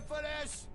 for this?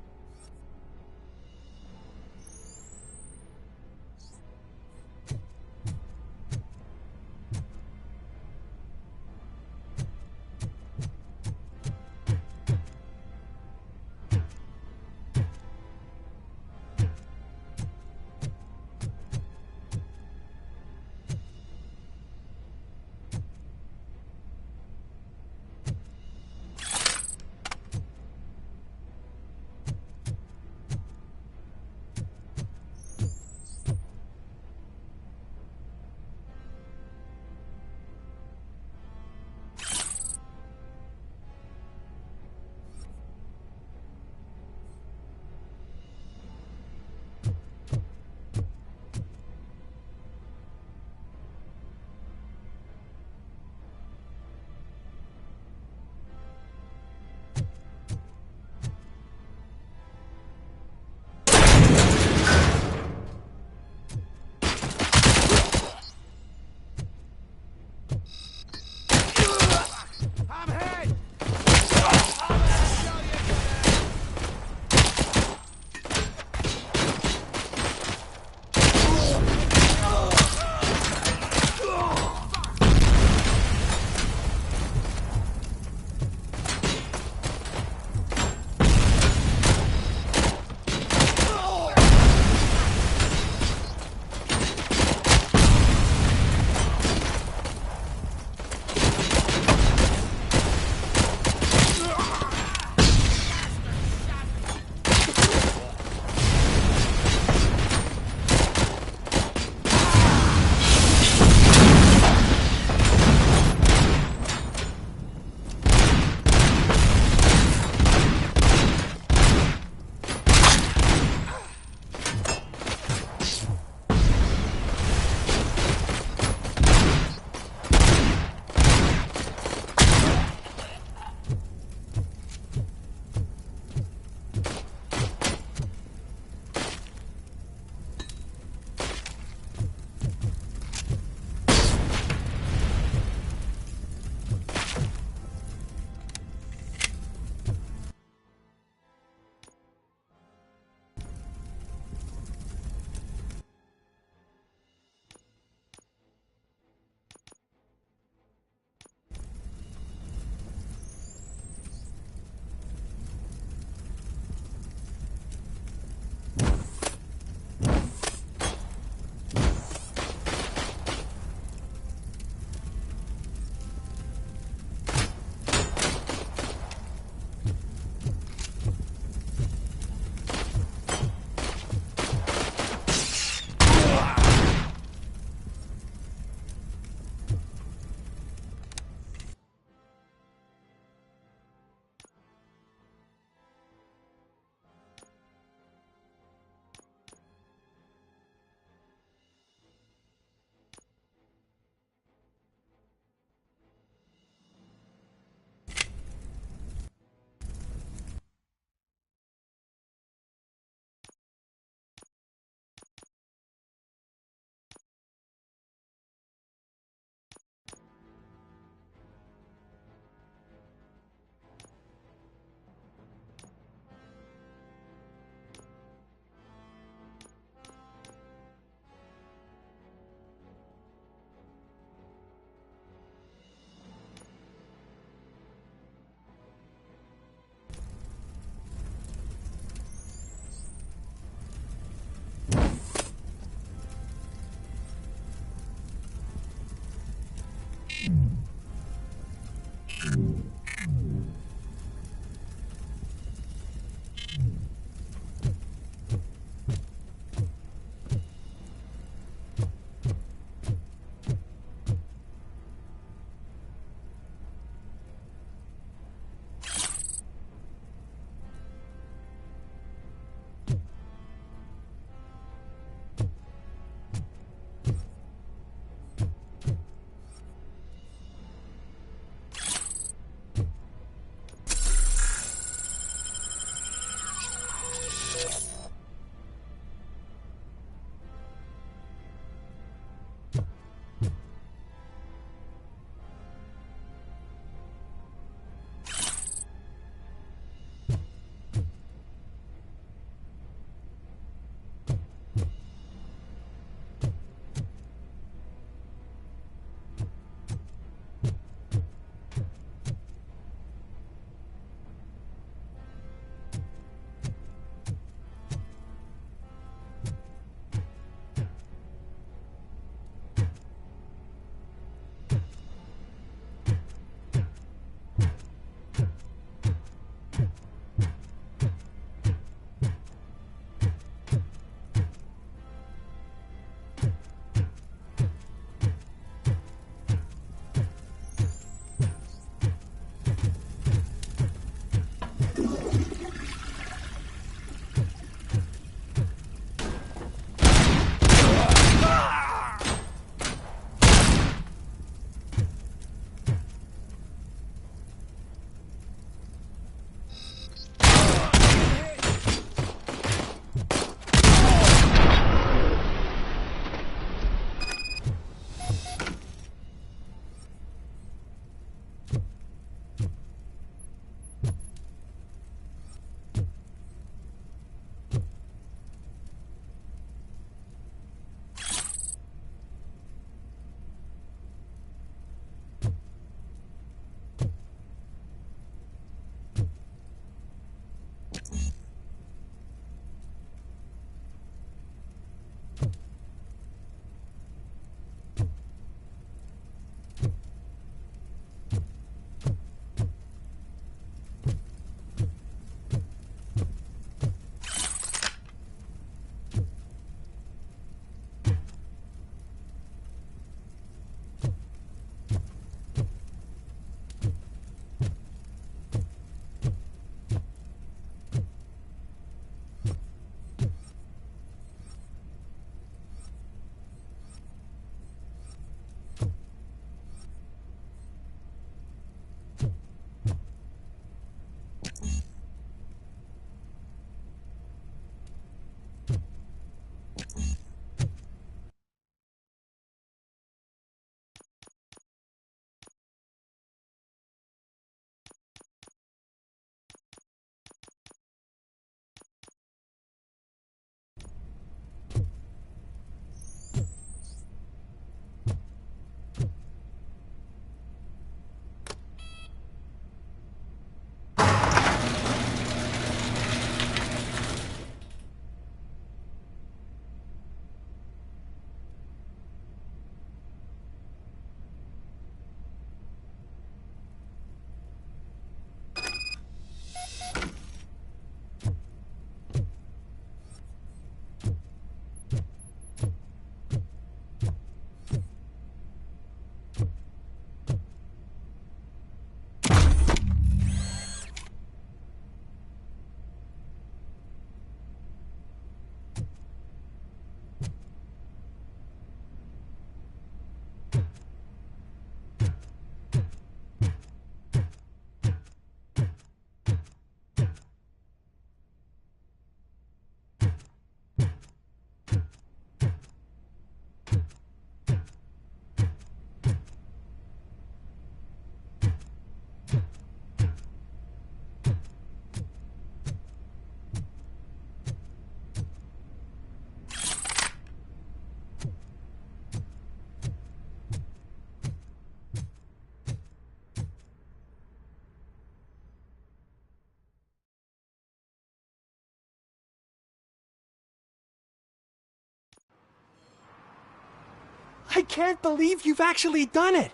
I can't believe you've actually done it!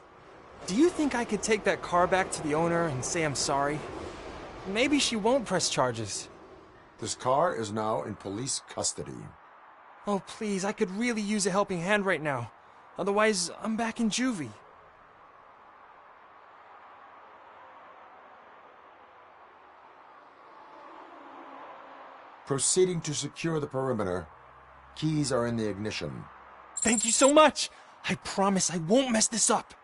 Do you think I could take that car back to the owner and say I'm sorry? Maybe she won't press charges. This car is now in police custody. Oh, please, I could really use a helping hand right now. Otherwise, I'm back in juvie. Proceeding to secure the perimeter. Keys are in the ignition. Thank you so much! I promise I won't mess this up.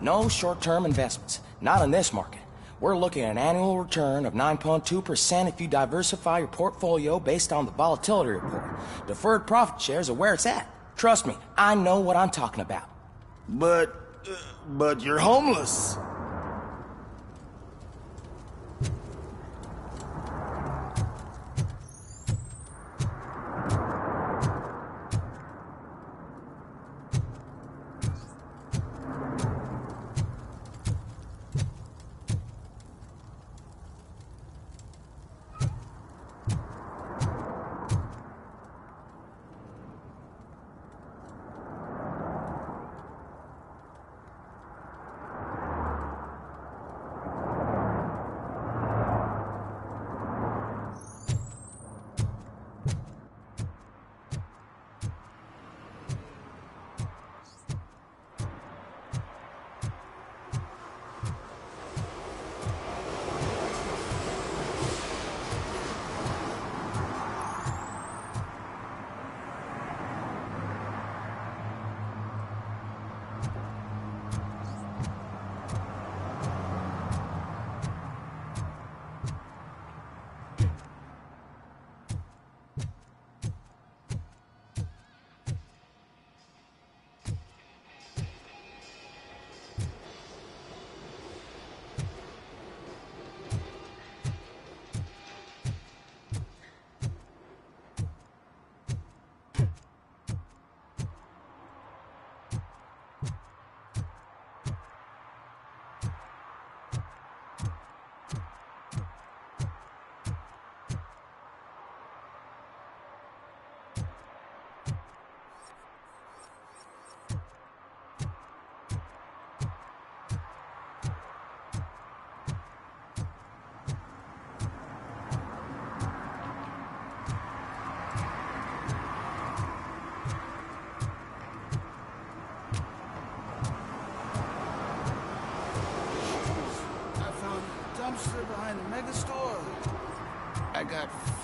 No short-term investments. Not in this market. We're looking at an annual return of 9.2% if you diversify your portfolio based on the volatility report. Deferred profit shares are where it's at. Trust me, I know what I'm talking about. But you're homeless.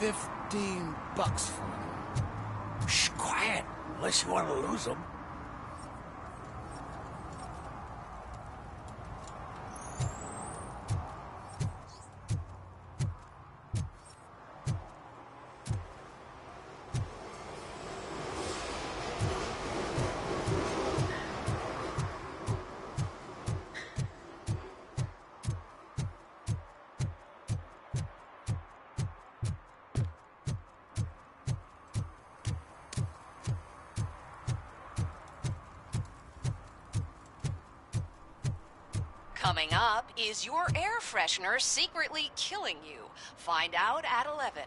$15 for them. Shh, quiet, unless you want to lose them. Coming up, is your air freshener secretly killing you? Find out at 11.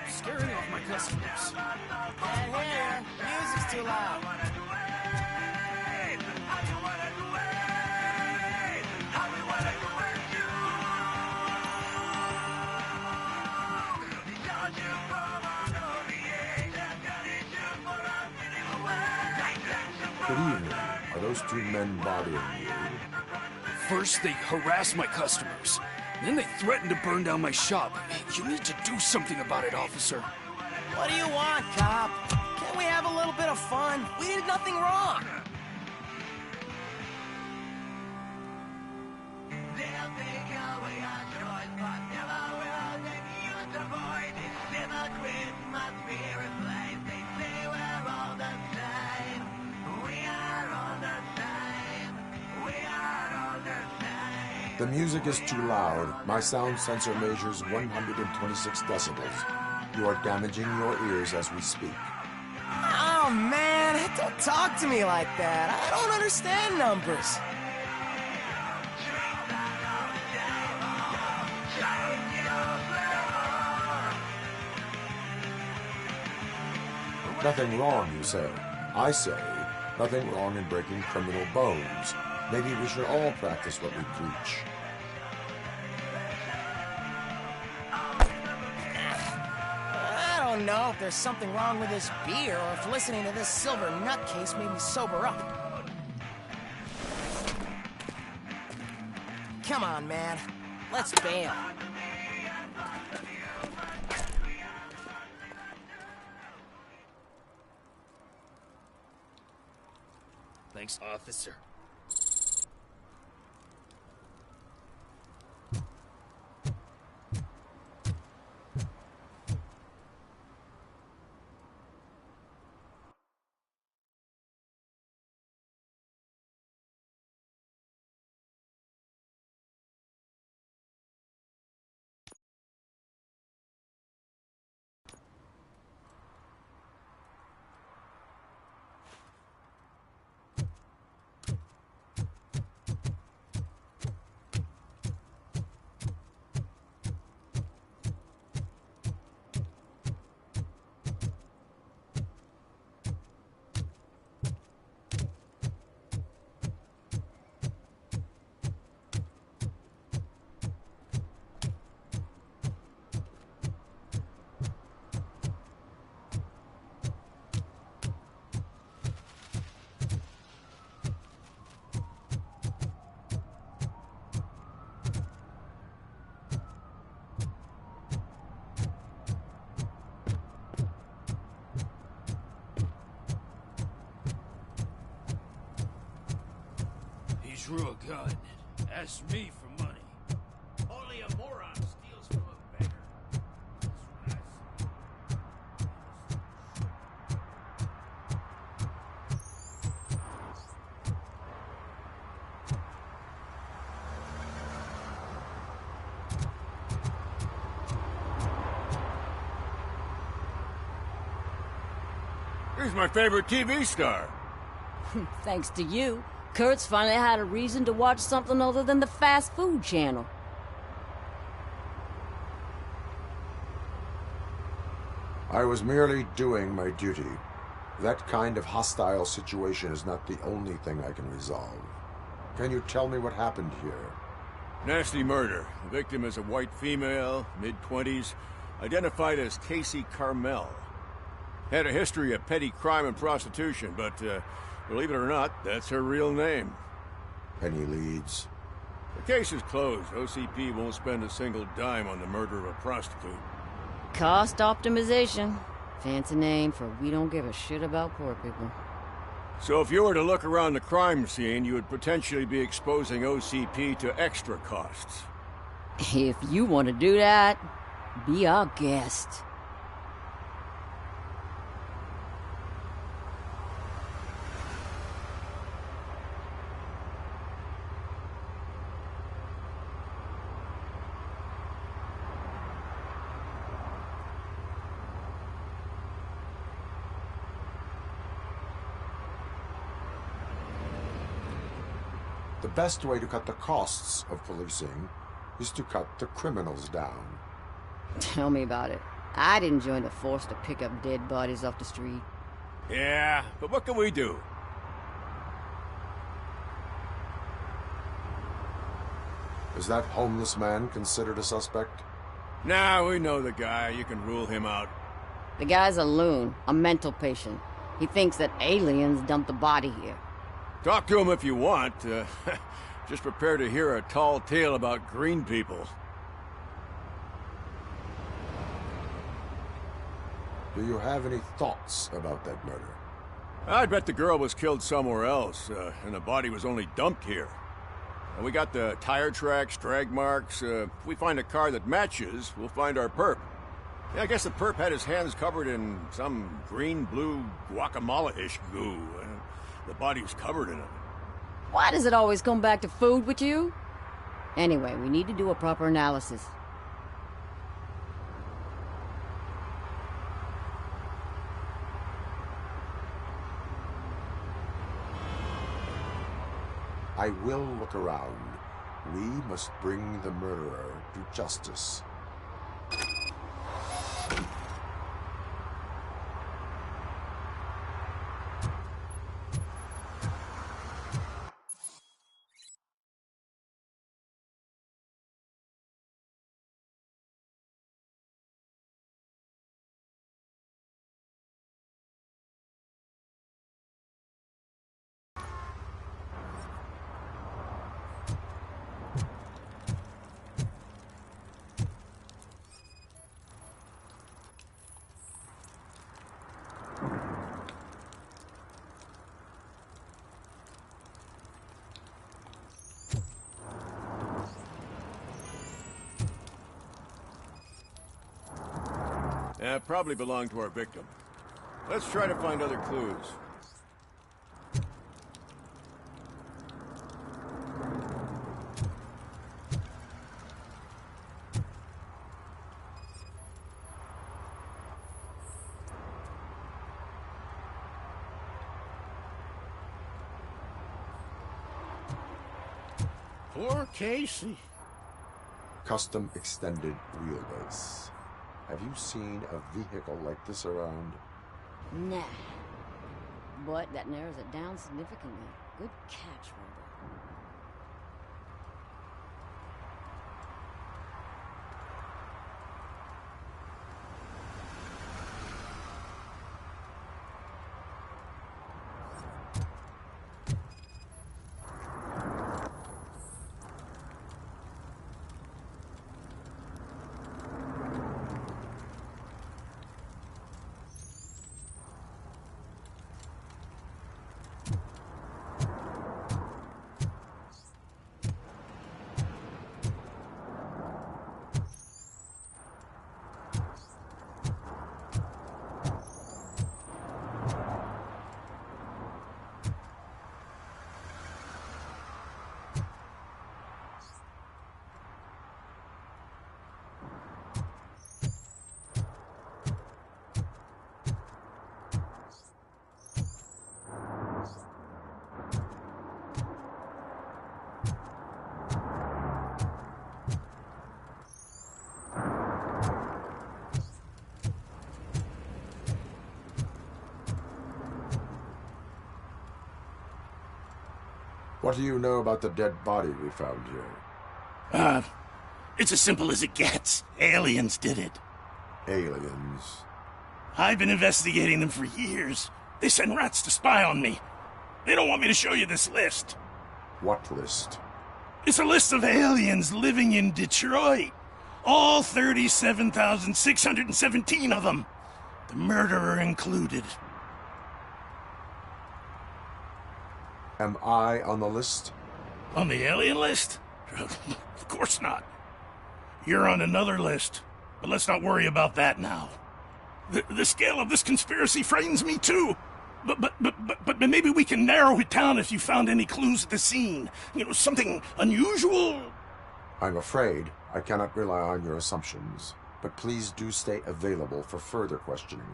Scaring off my customers. Can't hear. Music's too loud. Good evening. Are those two men bothering you? First, they harass my customers. Then they threaten to burn down my shop. You need to do something about it, officer. What do you want, cop? Can't we have a little bit of fun? We did nothing wrong. The music is too loud. My sound sensor measures 126 decibels. You are damaging your ears as we speak. Oh, man, don't talk to me like that. I don't understand numbers. Nothing wrong, you say. I say, nothing wrong in breaking criminal bones. Maybe we should all practice what we preach. I don't know if there's something wrong with this beer or if listening to this silver nutcase made me sober up. Come on, man. Let's bail. Thanks, officer. Always drew a gun. Asked me for money. Only a moron steals from a beggar. That's what He's my favorite TV star. Thanks to you, Kurt's finally had a reason to watch something other than the fast food channel. I was merely doing my duty. That kind of hostile situation is not the only thing I can resolve. Can you tell me what happened here? Nasty murder. The victim is a white female, mid-20s, identified as Casey Carmel. Had a history of petty crime and prostitution, but believe it or not, that's her real name. Any leads? The case is closed. OCP won't spend a single dime on the murder of a prostitute. Cost optimization. Fancy name for we don't give a shit about poor people. So if you were to look around the crime scene, you would potentially be exposing OCP to extra costs. If you want to do that, be our guest. The best way to cut the costs of policing is to cut the criminals down. Tell me about it. I didn't join the force to pick up dead bodies off the street. Yeah, but what can we do? Is that homeless man considered a suspect? Nah, we know the guy. You can rule him out. The guy's a loon, a mental patient. He thinks that aliens dumped the body here. Talk to him if you want. Just prepare to hear a tall tale about green people. Do you have any thoughts about that murder? I bet the girl was killed somewhere else, and the body was only dumped here. And we got the tire tracks, drag marks. If we find a car that matches, we'll find our perp. Yeah, I guess the perp had his hands covered in some green-blue guacamole-ish goo. The body was covered in it. Why does it always come back to food with you? Anyway, we need to do a proper analysis. I will look around. We must bring the murderer to justice. Probably belonged to our victim. Let's try to find other clues. Poor Casey. Custom extended wheelbase. Have you seen a vehicle like this around? Nah. But that narrows it down significantly. Good catch, Robo. What do you know about the dead body we found here? It's as simple as it gets. Aliens did it. Aliens. I've been investigating them for years. They send rats to spy on me. They don't want me to show you this list. What list? It's a list of aliens living in Detroit. All 37,617 of them. The murderer included. Am I on the list? On the alien list? Of course not. You're on another list, but let's not worry about that now. The scale of this conspiracy frightens me too. But maybe we can narrow it down if you found any clues at the scene. You know, something unusual. I'm afraid I cannot rely on your assumptions, but please do stay available for further questioning.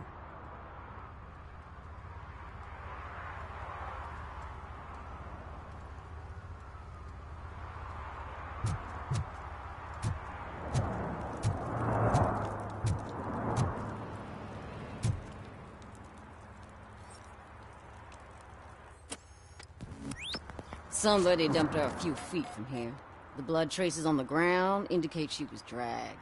Somebody dumped her a few feet from here. The blood traces on the ground indicate she was dragged.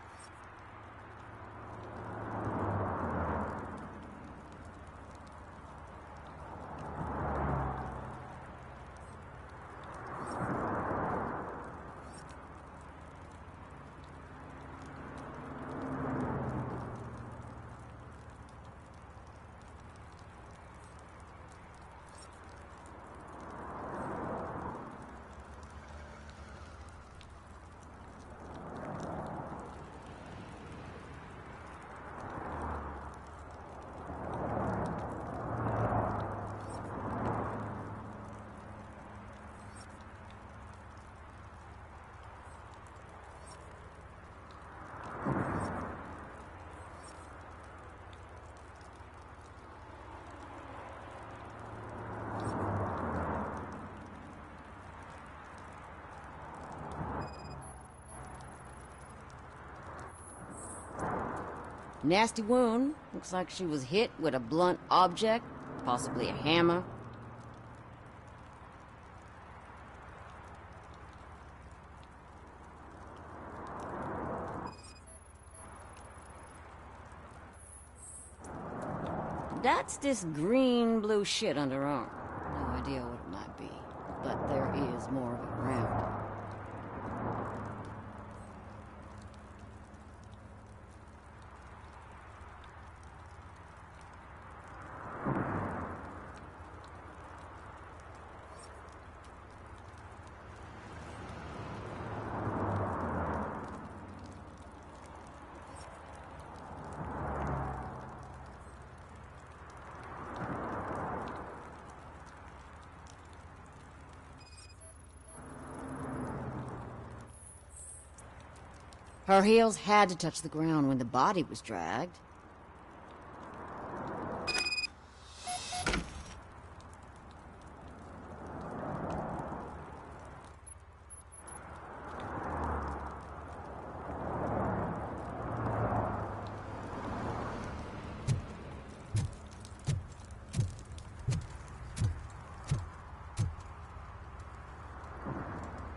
Nasty wound. Looks like she was hit with a blunt object, possibly a hammer. That's this green-blue shit under her arm. No idea what it might be, but there is more of it around. Her heels had to touch the ground when the body was dragged.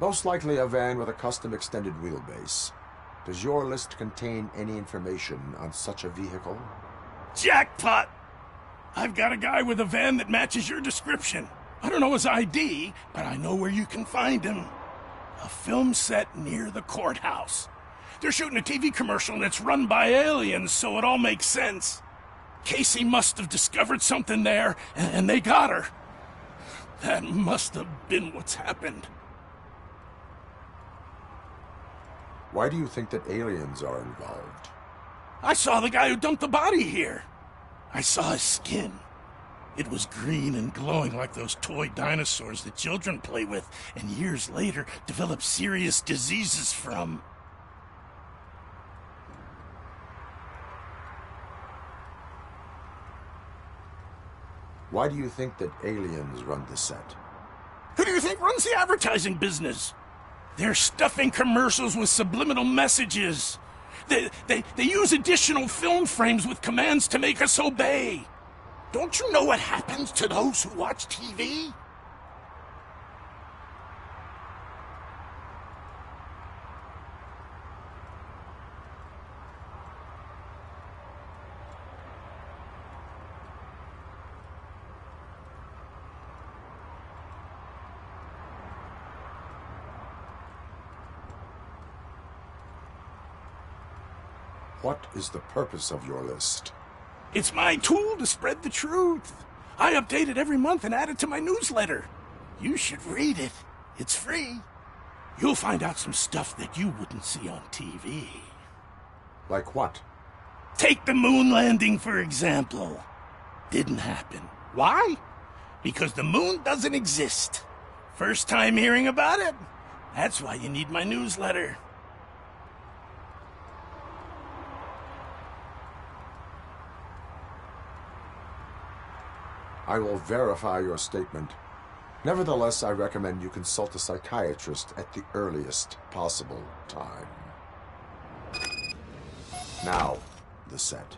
Most likely a van with a custom extended wheelbase. Does your list contain any information on such a vehicle? Jackpot! I've got a guy with a van that matches your description. I don't know his ID, but I know where you can find him. A film set near the courthouse. They're shooting a TV commercial and it's run by aliens, so it all makes sense. Casey must have discovered something there, and they got her. That must have been what's happened. Why do you think that aliens are involved? I saw the guy who dumped the body here. I saw his skin. It was green and glowing like those toy dinosaurs that children play with and years later develop serious diseases from. Why do you think that aliens run the set? Who do you think runs the advertising business? They're stuffing commercials with subliminal messages. They use additional film frames with commands to make us obey. Don't you know what happens to those who watch TV? What is the purpose of your list? It's my tool to spread the truth. I update it every month and add it to my newsletter. You should read it. It's free. You'll find out some stuff that you wouldn't see on TV. Like what? Take the moon landing, for example. Didn't happen. Why? Because the moon doesn't exist. First time hearing about it? That's why you need my newsletter. I will verify your statement. Nevertheless, I recommend you consult a psychiatrist at the earliest possible time. Now, the set.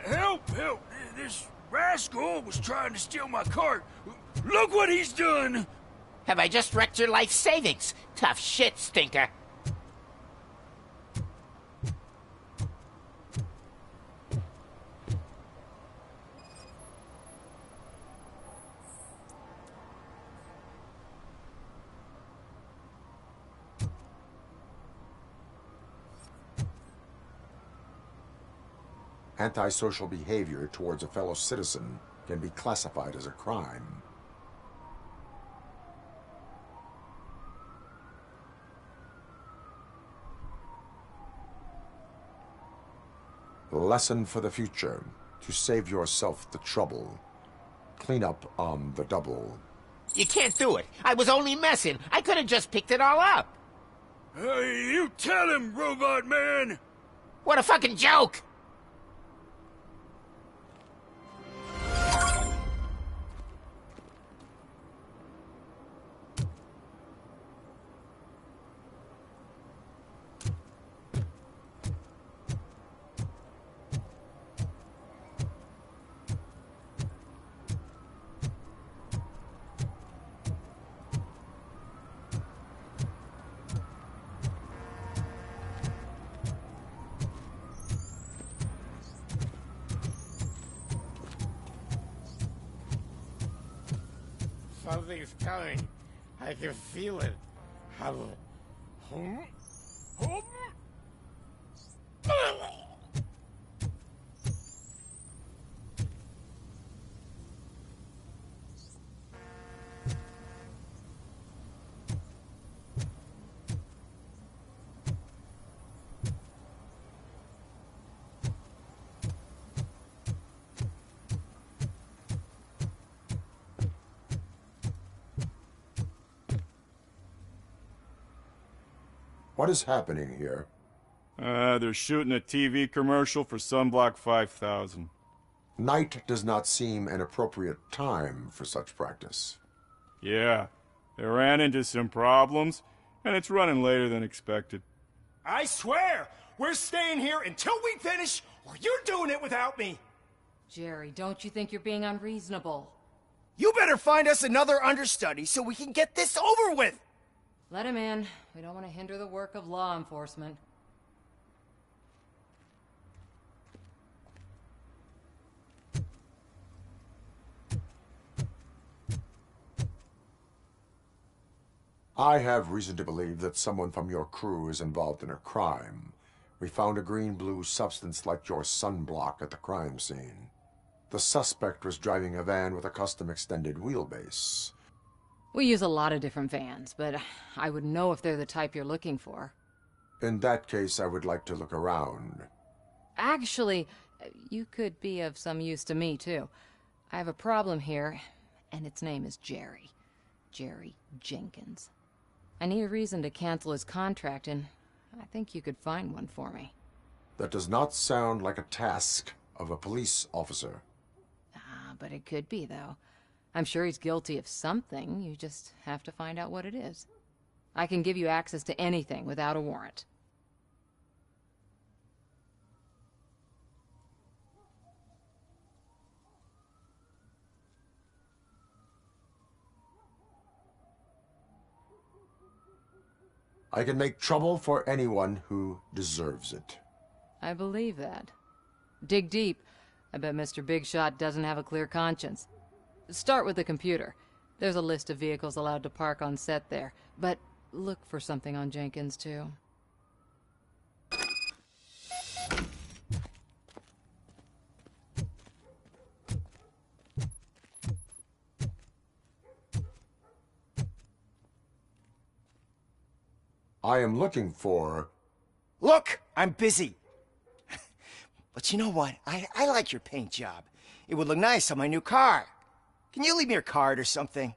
Help! Help! This rascal was trying to steal my cart. Look what he's done! Have I just wrecked your life savings? Tough shit, stinker. Antisocial behavior towards a fellow citizen can be classified as a crime. Lesson for the future. To save yourself the trouble. Clean up on the double. You can't do it. I was only messing. I could have just picked it all up. You tell him, Robot Man! What a fucking joke! Something's coming. I can feel it. What is happening here? They're shooting a TV commercial for Sunblock 5000. Night does not seem an appropriate time for such practice. Yeah, they ran into some problems, and it's running later than expected. I swear, we're staying here until we finish, or you're doing it without me! Jerry, don't you think you're being unreasonable? You better find us another understudy so we can get this over with! Let him in. We don't want to hinder the work of law enforcement. I have reason to believe that someone from your crew is involved in a crime. We found a green-blue substance like your sunblock at the crime scene. The suspect was driving a van with a custom extended wheelbase. We use a lot of different vans, but I would know if they're the type you're looking for. In that case, I would like to look around. Actually, you could be of some use to me, too. I have a problem here, and its name is Jerry. Jerry Jenkins. I need a reason to cancel his contract, and I think you could find one for me. That does not sound like a task of a police officer. But it could be, though. I'm sure he's guilty of something. You just have to find out what it is. I can give you access to anything without a warrant. I can make trouble for anyone who deserves it. I believe that. Dig deep. I bet Mr. Big Shot doesn't have a clear conscience. Start with the computer. There's a list of vehicles allowed to park on set there. But look for something on Jenkins, too. I am looking for... Look, I'm busy. But you know what? I like your paint job. It would look nice on my new car. Can you leave me your card or something?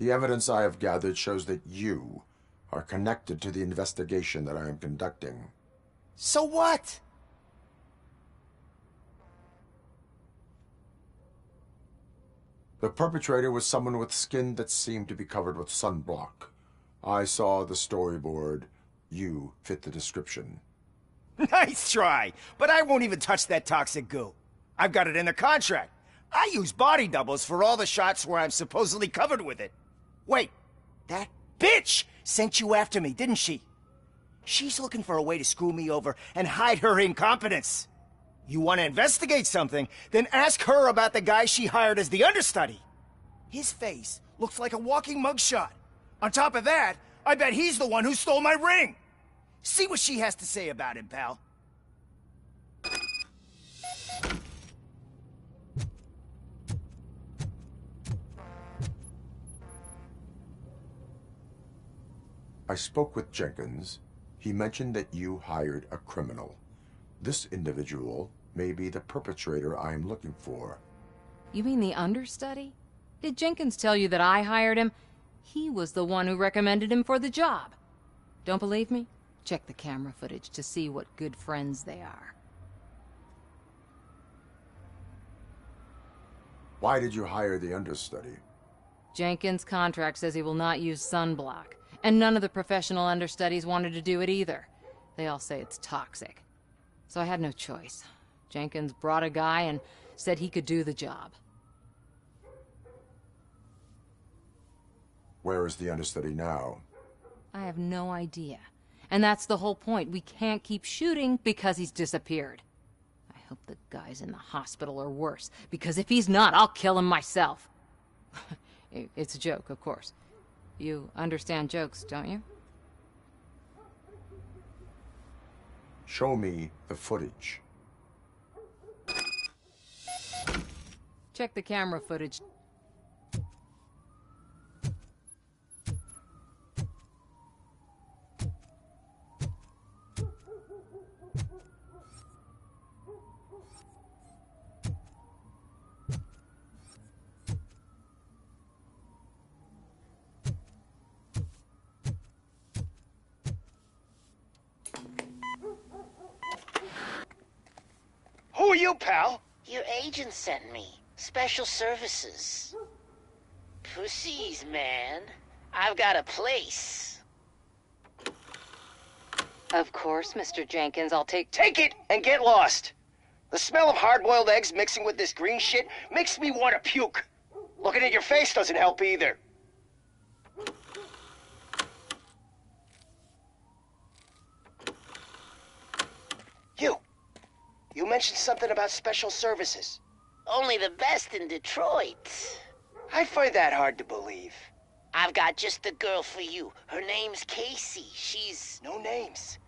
The evidence I have gathered shows that you are connected to the investigation that I am conducting. So what? The perpetrator was someone with skin that seemed to be covered with sunblock. I saw the storyboard. You fit the description. Nice try, but I won't even touch that toxic goo. I've got it in the contract. I use body doubles for all the shots where I'm supposedly covered with it. Wait, that bitch sent you after me, didn't she? She's looking for a way to screw me over and hide her incompetence. You want to investigate something, then ask her about the guy she hired as the understudy. His face looks like a walking mugshot. On top of that, I bet he's the one who stole my ring. See what she has to say about him, pal. I spoke with Jenkins. He mentioned that you hired a criminal. This individual may be the perpetrator I am looking for. You mean the understudy? Did Jenkins tell you that I hired him? He was the one who recommended him for the job. Don't believe me? Check the camera footage to see what good friends they are. Why did you hire the understudy? Jenkins' contract says he will not use sunblock, and none of the professional understudies wanted to do it either. They all say it's toxic. So I had no choice. Jenkins brought a guy and said he could do the job. Where is the understudy now? I have no idea. And that's the whole point. We can't keep shooting because he's disappeared. I hope the guy's in the hospital or worse, because if he's not, I'll kill him myself. It's a joke, of course. You understand jokes, don't you? Show me the footage. Check the camera footage. Who are you, pal? Your agent sent me. Special services. Pussies, man. I've got a place. Of course, Mr. Jenkins, I'll take Take it and get lost. The smell of hard-boiled eggs mixing with this green shit makes me want to puke. Looking at your face doesn't help either. You mentioned something about special services. Only the best in Detroit. I find that hard to believe. I've got just the girl for you. Her name's Casey. She's... No names.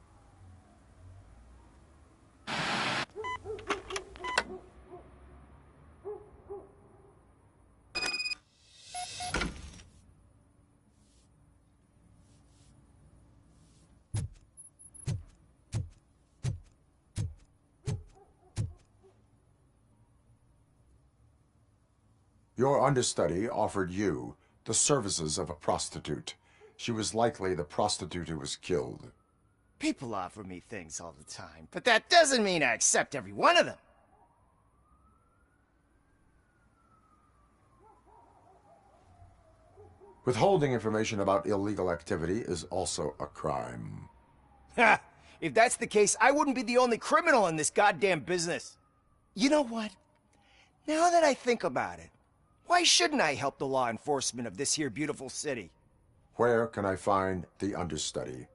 Your understudy offered you the services of a prostitute. She was likely the prostitute who was killed. People offer me things all the time, but that doesn't mean I accept every one of them. Withholding information about illegal activity is also a crime. Ha! If that's the case, I wouldn't be the only criminal in this goddamn business. You know what? Now that I think about it, why shouldn't I help the law enforcement of this here beautiful city? Where can I find the understudy?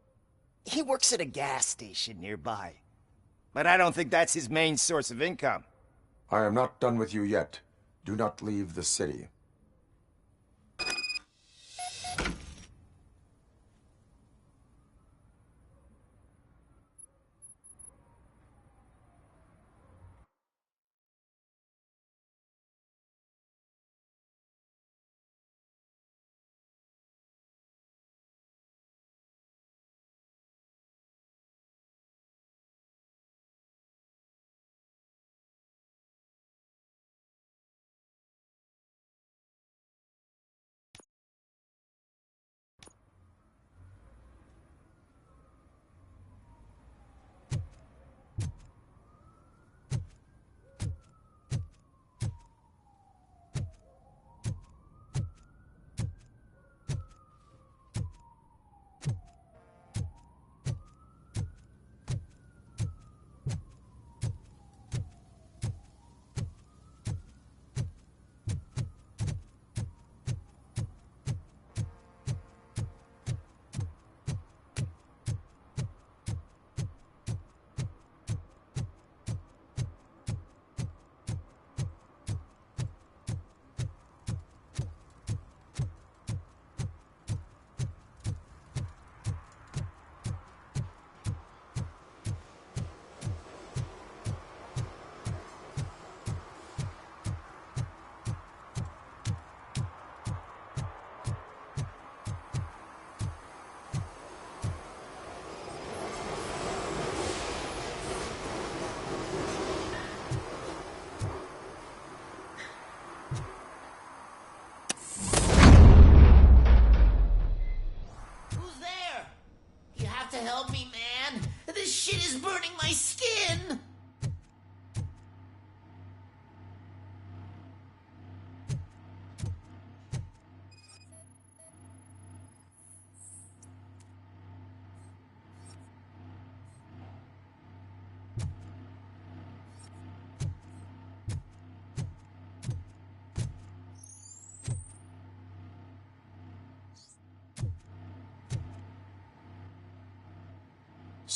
He works at a gas station nearby. But I don't think that's his main source of income. I am not done with you yet. Do not leave the city.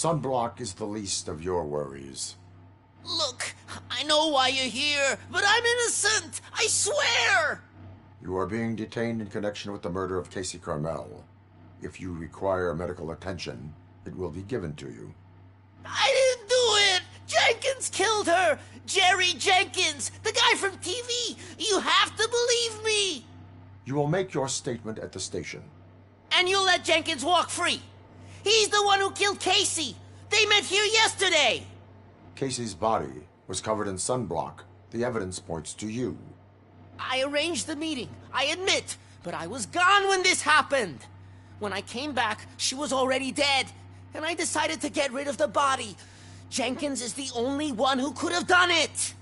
Sunblock is the least of your worries. Look, I know why you're here, but I'm innocent! I swear! You are being detained in connection with the murder of Casey Carmel. If you require medical attention, it will be given to you. I didn't do it! Jenkins killed her! Jerry Jenkins, the guy from TV! You have to believe me! You will make your statement at the station. And you'll let Jenkins walk free! He's the one who killed Casey! They met here yesterday! Casey's body was covered in sunblock. The evidence points to you. I arranged the meeting, I admit, but I was gone when this happened. When I came back, she was already dead, and I decided to get rid of the body. Jenkins is the only one who could have done it!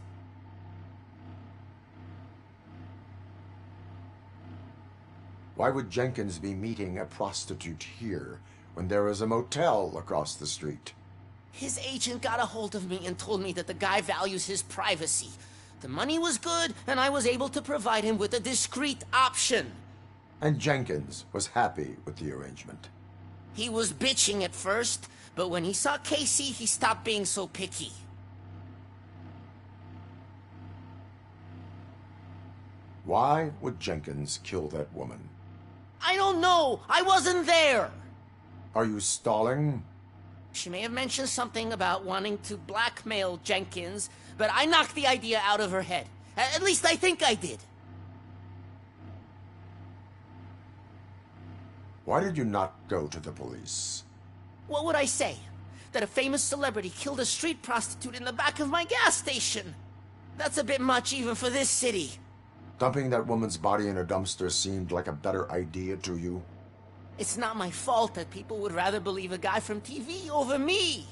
Why would Jenkins be meeting a prostitute here when there is a motel across the street? His agent got a hold of me and told me that the guy values his privacy. The money was good, and I was able to provide him with a discreet option. And Jenkins was happy with the arrangement. He was bitching at first, but when he saw Casey, he stopped being so picky. Why would Jenkins kill that woman? I don't know! I wasn't there! Are you stalling? She may have mentioned something about wanting to blackmail Jenkins, but I knocked the idea out of her head. At least I think I did. Why did you not go to the police? What would I say? That a famous celebrity killed a street prostitute in the back of my gas station? That's a bit much even for this city. Dumping that woman's body in a dumpster seemed like a better idea to you? It's not my fault that people would rather believe a guy from TV over me.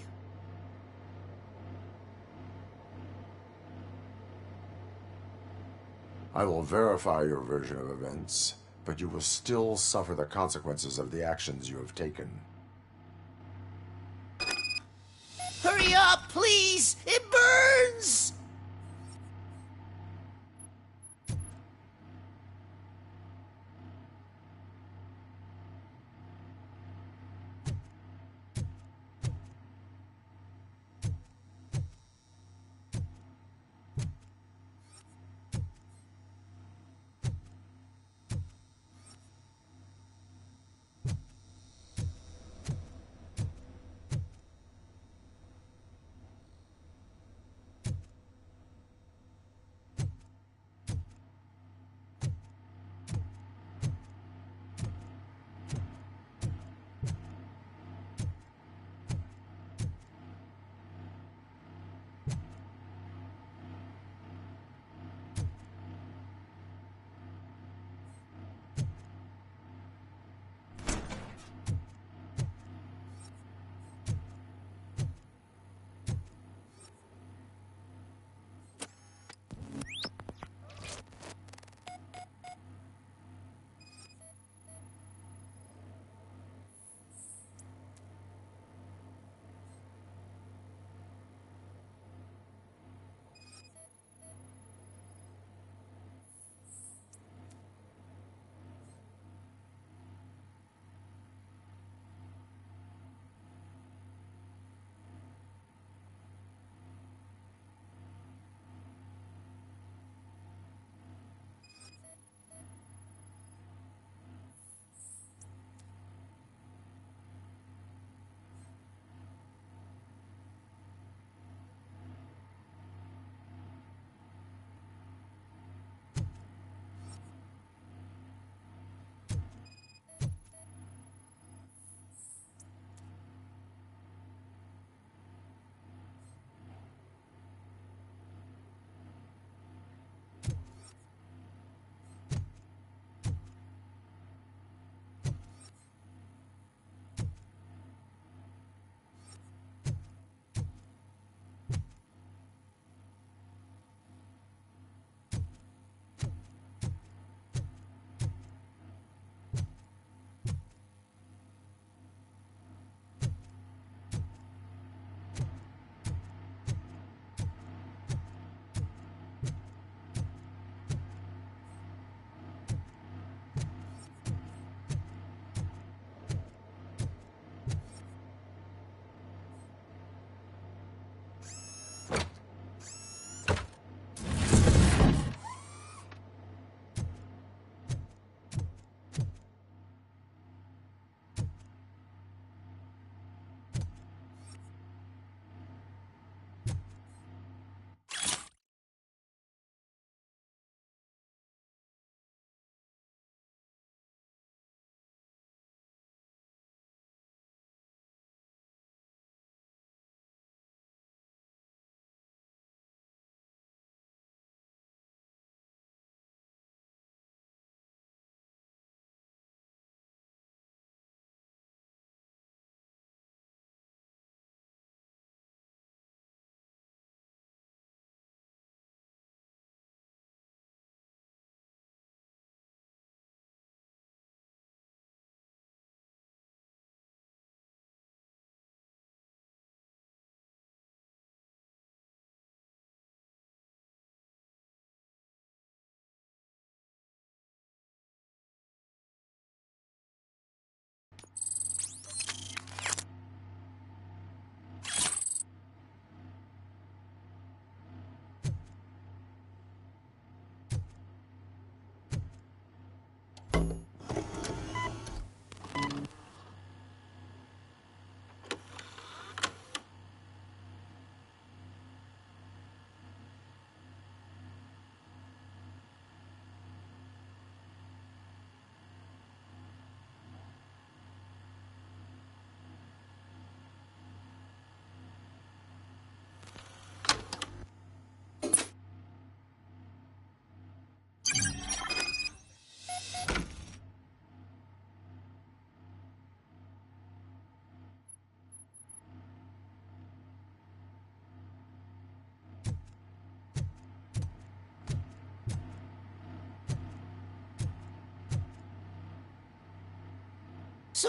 I will verify your version of events, but you will still suffer the consequences of the actions you have taken. Hurry up, please! It burns!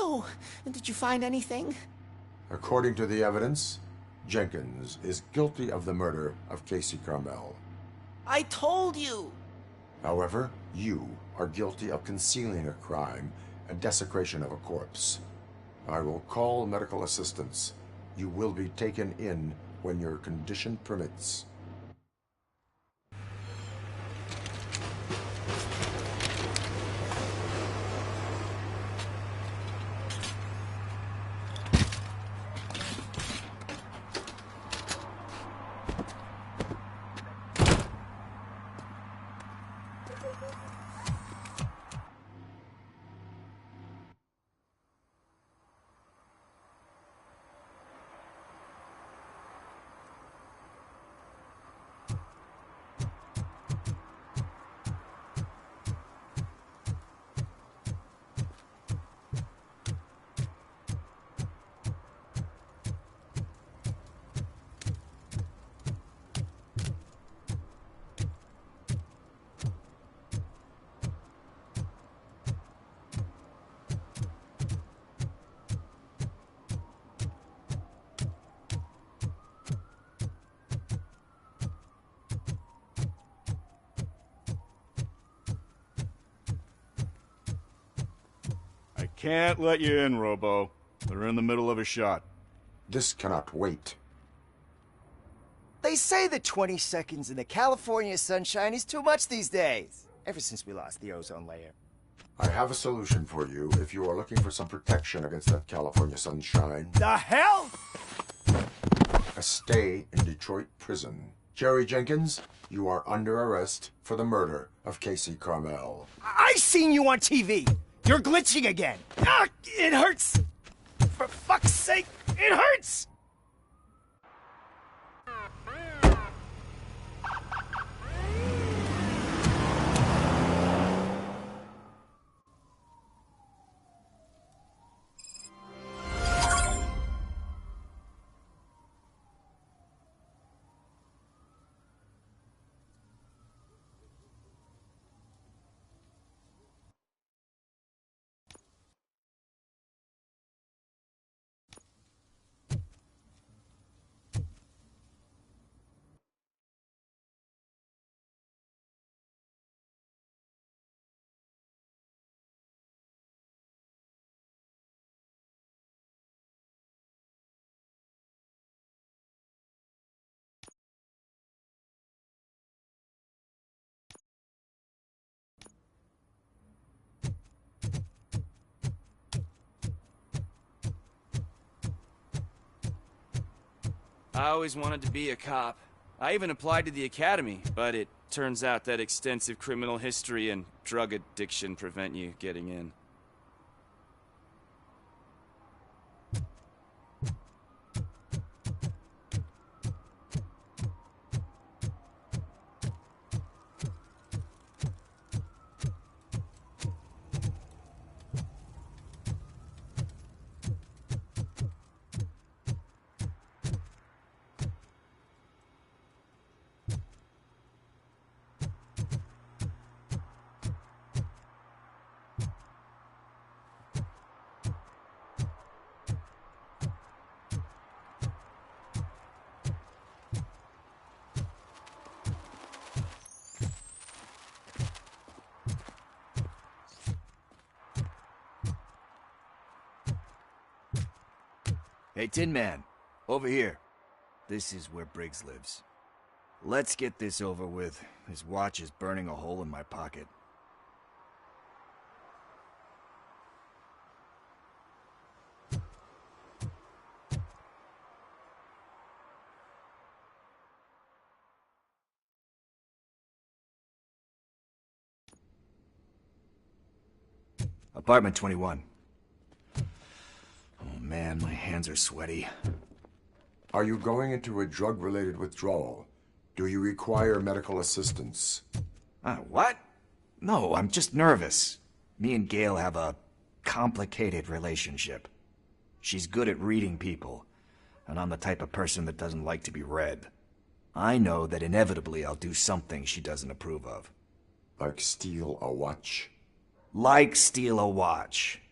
So, did you find anything? According to the evidence, Jenkins is guilty of the murder of Casey Carmel. I told you! However, you are guilty of concealing a crime and desecration of a corpse. I will call medical assistance. You will be taken in when your condition permits. Can't let you in, Robo. They're in the middle of a shot. This cannot wait. They say that 20 seconds in the California sunshine is too much these days. Ever since we lost the ozone layer. I have a solution for you if you are looking for some protection against that California sunshine. The hell? A stay in Detroit prison. Jerry Jenkins, you are under arrest for the murder of Casey Carmel. I seen you on TV. You're glitching again. Ah, it hurts. For fuck's sake, it hurts. I always wanted to be a cop. I even applied to the academy, but it turns out that extensive criminal history and drug addiction prevent you getting in. Hey, Tin Man, over here. This is where Briggs lives. Let's get this over with. His watch is burning a hole in my pocket. Apartment 21. Oh man, my hands are sweaty. Are you going into a drug-related withdrawal? Do you require medical assistance? What? No, I'm just nervous. Me and Gail have a complicated relationship. She's good at reading people, and I'm the type of person that doesn't like to be read. I know that inevitably I'll do something she doesn't approve of. Like steal a watch? Like steal a watch.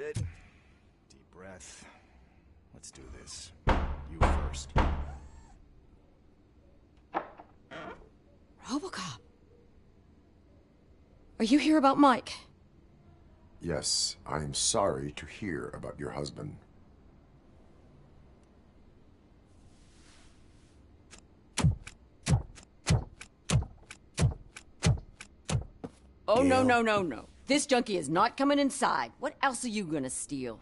it. Deep breath. Let's do this. You first. Robocop. Are you here about Mike? Yes, I'm sorry to hear about your husband. Oh, no, no, no, no. This junkie is not coming inside. What else are you gonna steal?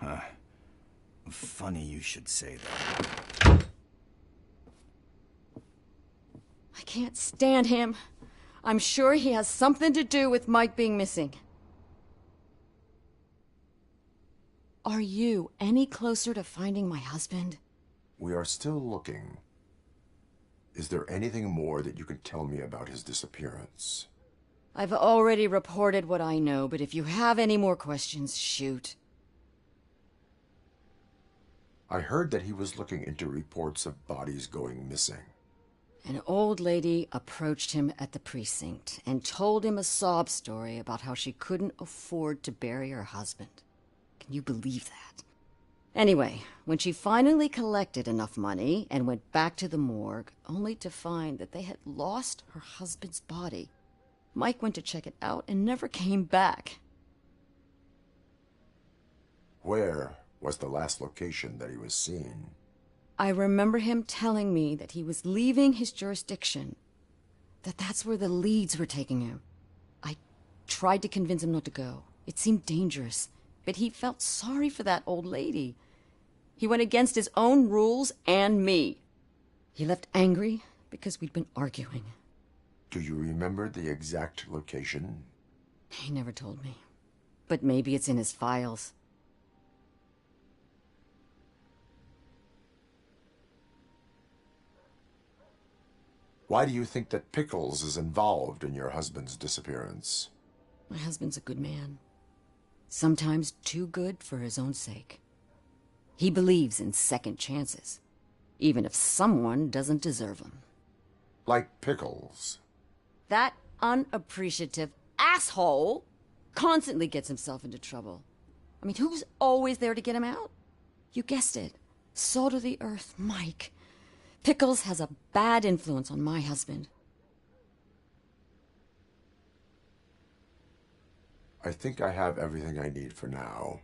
Funny you should say that. I can't stand him. I'm sure he has something to do with Mike being missing. Are you any closer to finding my husband? We are still looking. Is there anything more that you can tell me about his disappearance? I've already reported what I know, but if you have any more questions, shoot. I heard that he was looking into reports of bodies going missing. An old lady approached him at the precinct and told him a sob story about how she couldn't afford to bury her husband. Can you believe that? Anyway, when she finally collected enough money and went back to the morgue, only to find that they had lost her husband's body, Mike went to check it out and never came back. Where was the last location that he was seen? I remember him telling me that he was leaving his jurisdiction, that's where the leads were taking him. I tried to convince him not to go. It seemed dangerous, but he felt sorry for that old lady. He went against his own rules and me. He left angry because we'd been arguing. Do you remember the exact location? He never told me, but maybe it's in his files. Why do you think that Pickles is involved in your husband's disappearance? My husband's a good man. Sometimes too good for his own sake. He believes in second chances, even if someone doesn't deserve them. Like Pickles. That unappreciative asshole constantly gets himself into trouble. I mean, who's always there to get him out? You guessed it. Salt of the earth, Mike. Pickles has a bad influence on my husband. I think I have everything I need for now.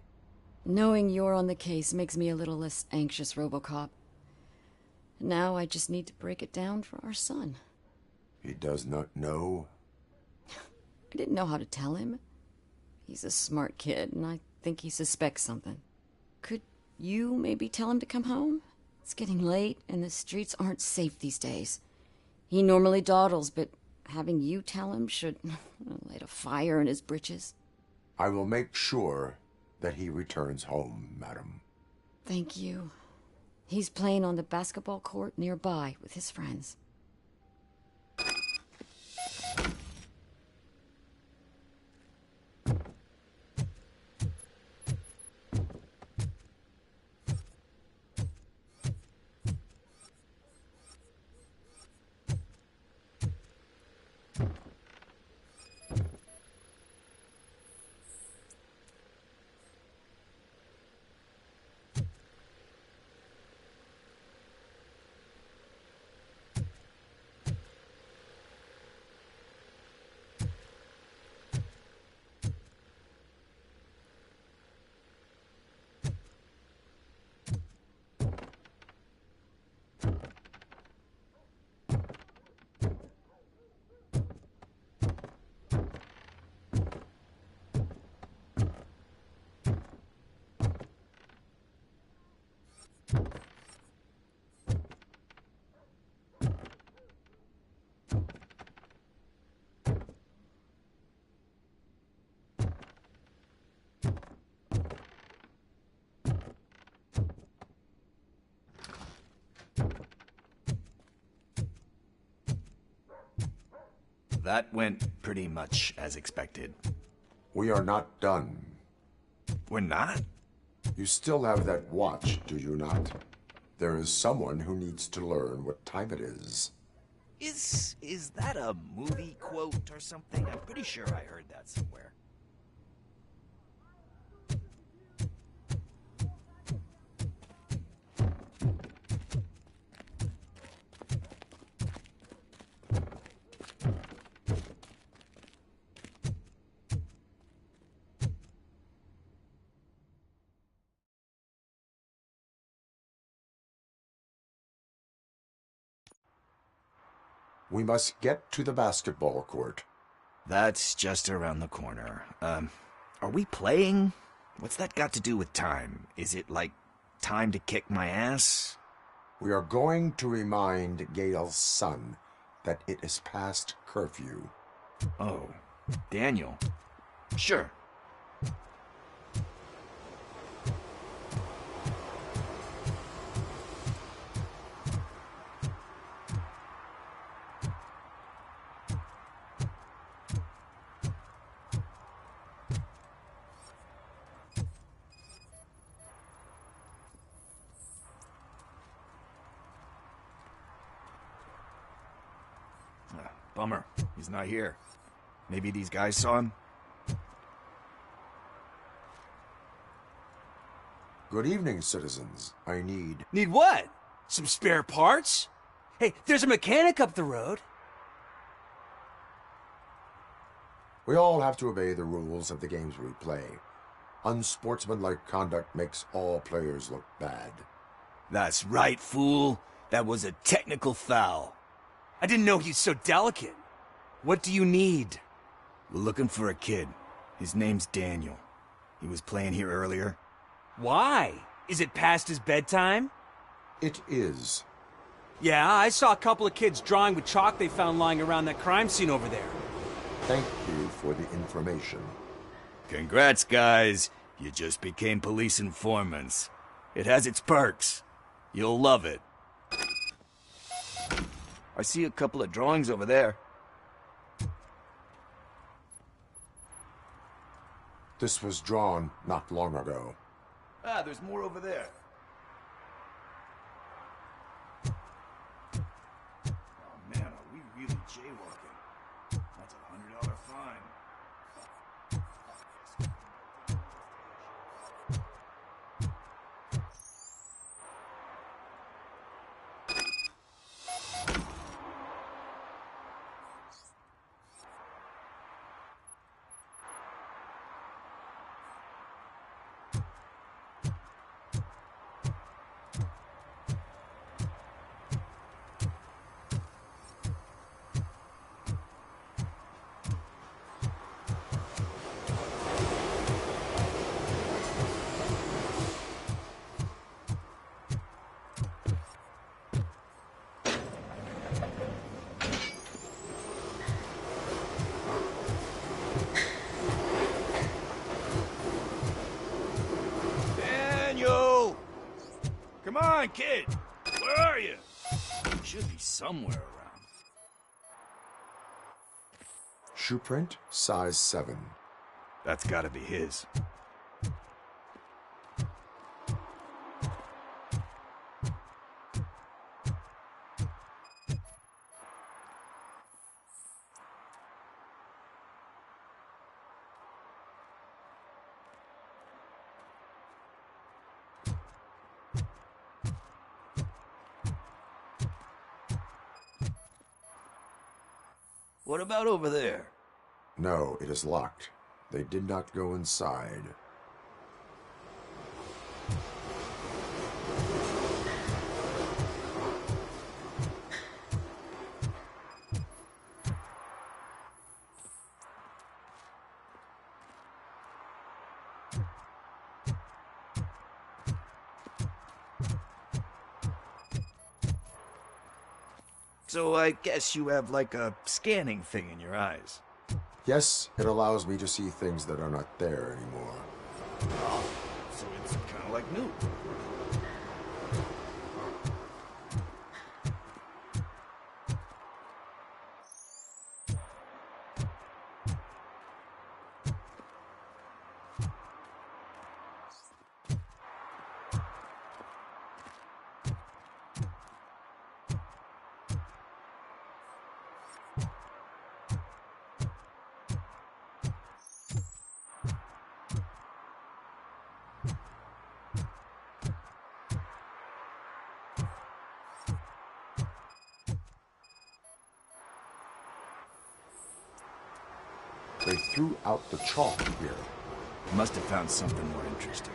Knowing you're on the case makes me a little less anxious, Robocop. Now I just need to break it down for our son. He does not know? I didn't know how to tell him. He's a smart kid, and I think he suspects something. Could you maybe tell him to come home? It's getting late, and the streets aren't safe these days. He normally dawdles, but having you tell him should light a fire in his britches. I will make sure that he returns home, madam. Thank you. He's playing on the basketball court nearby with his friends. That went pretty much as expected. We are not done. We're not? You still have that watch, do you not? There is someone who needs to learn what time it is. Is that a movie quote or something? I'm pretty sure I heard that somewhere. We must get to the basketball court. That's just around the corner. Are we playing? What's that got to do with time? Is it like time to kick my ass? We are going to remind Gail's son that it is past curfew. Oh, Daniel. Sure. Bummer. He's not here. Maybe these guys saw him? Good evening, citizens. I need... Need what? Some spare parts? Hey, there's a mechanic up the road. We all have to obey the rules of the games we play. Unsportsmanlike conduct makes all players look bad. That's right, fool. That was a technical foul. I didn't know he's so delicate. What do you need? We're looking for a kid. His name's Daniel. He was playing here earlier. Why? Is it past his bedtime? It is. Yeah, I saw a couple of kids drawing with chalk they found lying around that crime scene over there. Thank you for the information. Congrats, guys. You just became police informants. It has its perks. You'll love it. I see a couple of drawings over there. This was drawn not long ago. Ah, there's more over there. Oh man, are we really jaywalking? That's a $100 fine. Come on, kid! Where are you? He should be somewhere around. Shoe print, size 7. That's gotta be his. What about over there? No, it is locked. They did not go inside. So I guess you have like a scanning thing in your eyes. Yes, it allows me to see things that are not there anymore. Oh, so it's kind of like new. They threw out the chalk here. Must have found something more interesting.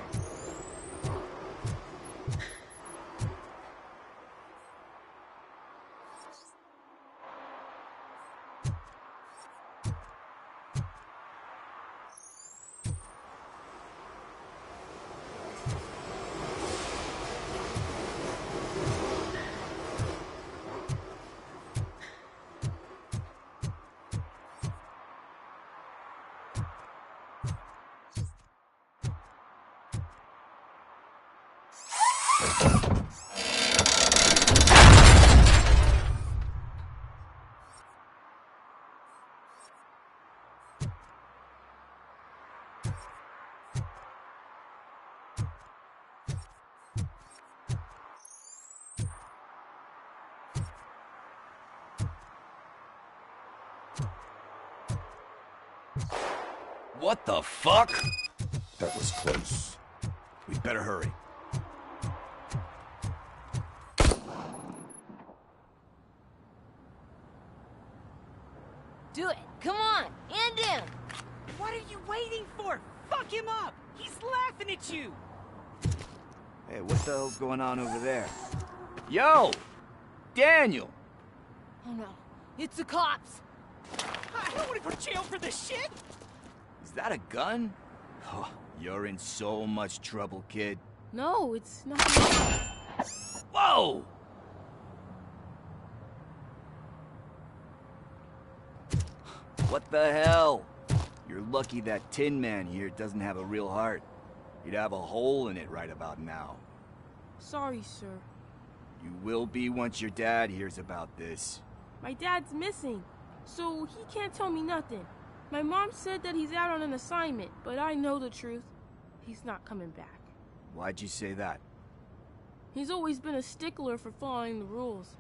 What the fuck? That was close. We'd better hurry. Do it. Come on. End him. What are you waiting for? Fuck him up. He's laughing at you. Hey, what the hell's going on over there? Yo! Daniel! Oh no. It's the cops. I don't want to go to jail for this shit. Is that a gun? Oh, you're in so much trouble, kid. No, it's not. Whoa! What the hell? You're lucky that Tin Man here doesn't have a real heart. He'd have a hole in it right about now. Sorry, sir. You will be once your dad hears about this. My dad's missing, so he can't tell me nothing. My mom said that he's out on an assignment, but I know the truth. He's not coming back. Why'd you say that? He's always been a stickler for following the rules.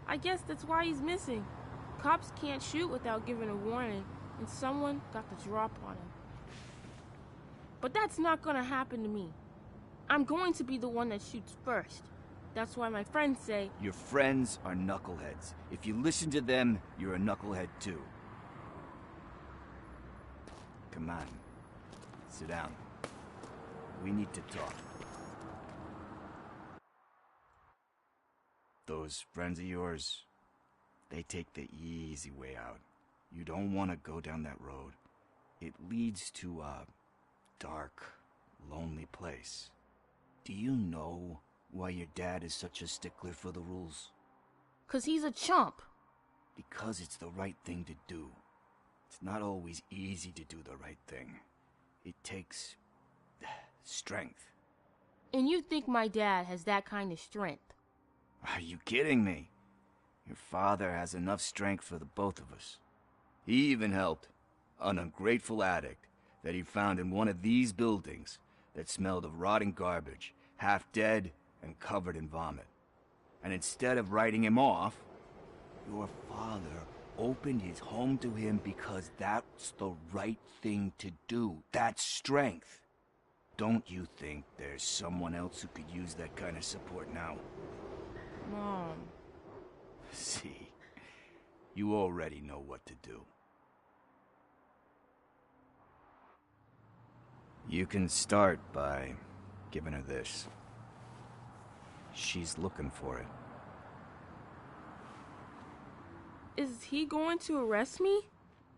I guess that's why he's missing. Cops can't shoot without giving a warning, and someone got the drop on him. But that's not gonna happen to me. I'm going to be the one that shoots first. That's why my friends say... Your friends are knuckleheads. If you listen to them, you're a knucklehead too. Come on. Sit down. We need to talk. Those friends of yours, they take the easy way out. You don't want to go down that road. It leads to a dark, lonely place. Do you know why your dad is such a stickler for the rules? 'Cause he's a chump. Because it's the right thing to do. It's not always easy to do the right thing. It takes strength. And you think my dad has that kind of strength? Are you kidding me? Your father has enough strength for the both of us. He even helped an ungrateful addict that he found in one of these buildings that smelled of rotting garbage, half dead and covered in vomit. And instead of writing him off, your father opened his home to him because that's the right thing to do. That's strength. Don't you think there's someone else who could use that kind of support now? Mom. See, you already know what to do. You can start by giving her this. She's looking for it. Is he going to arrest me?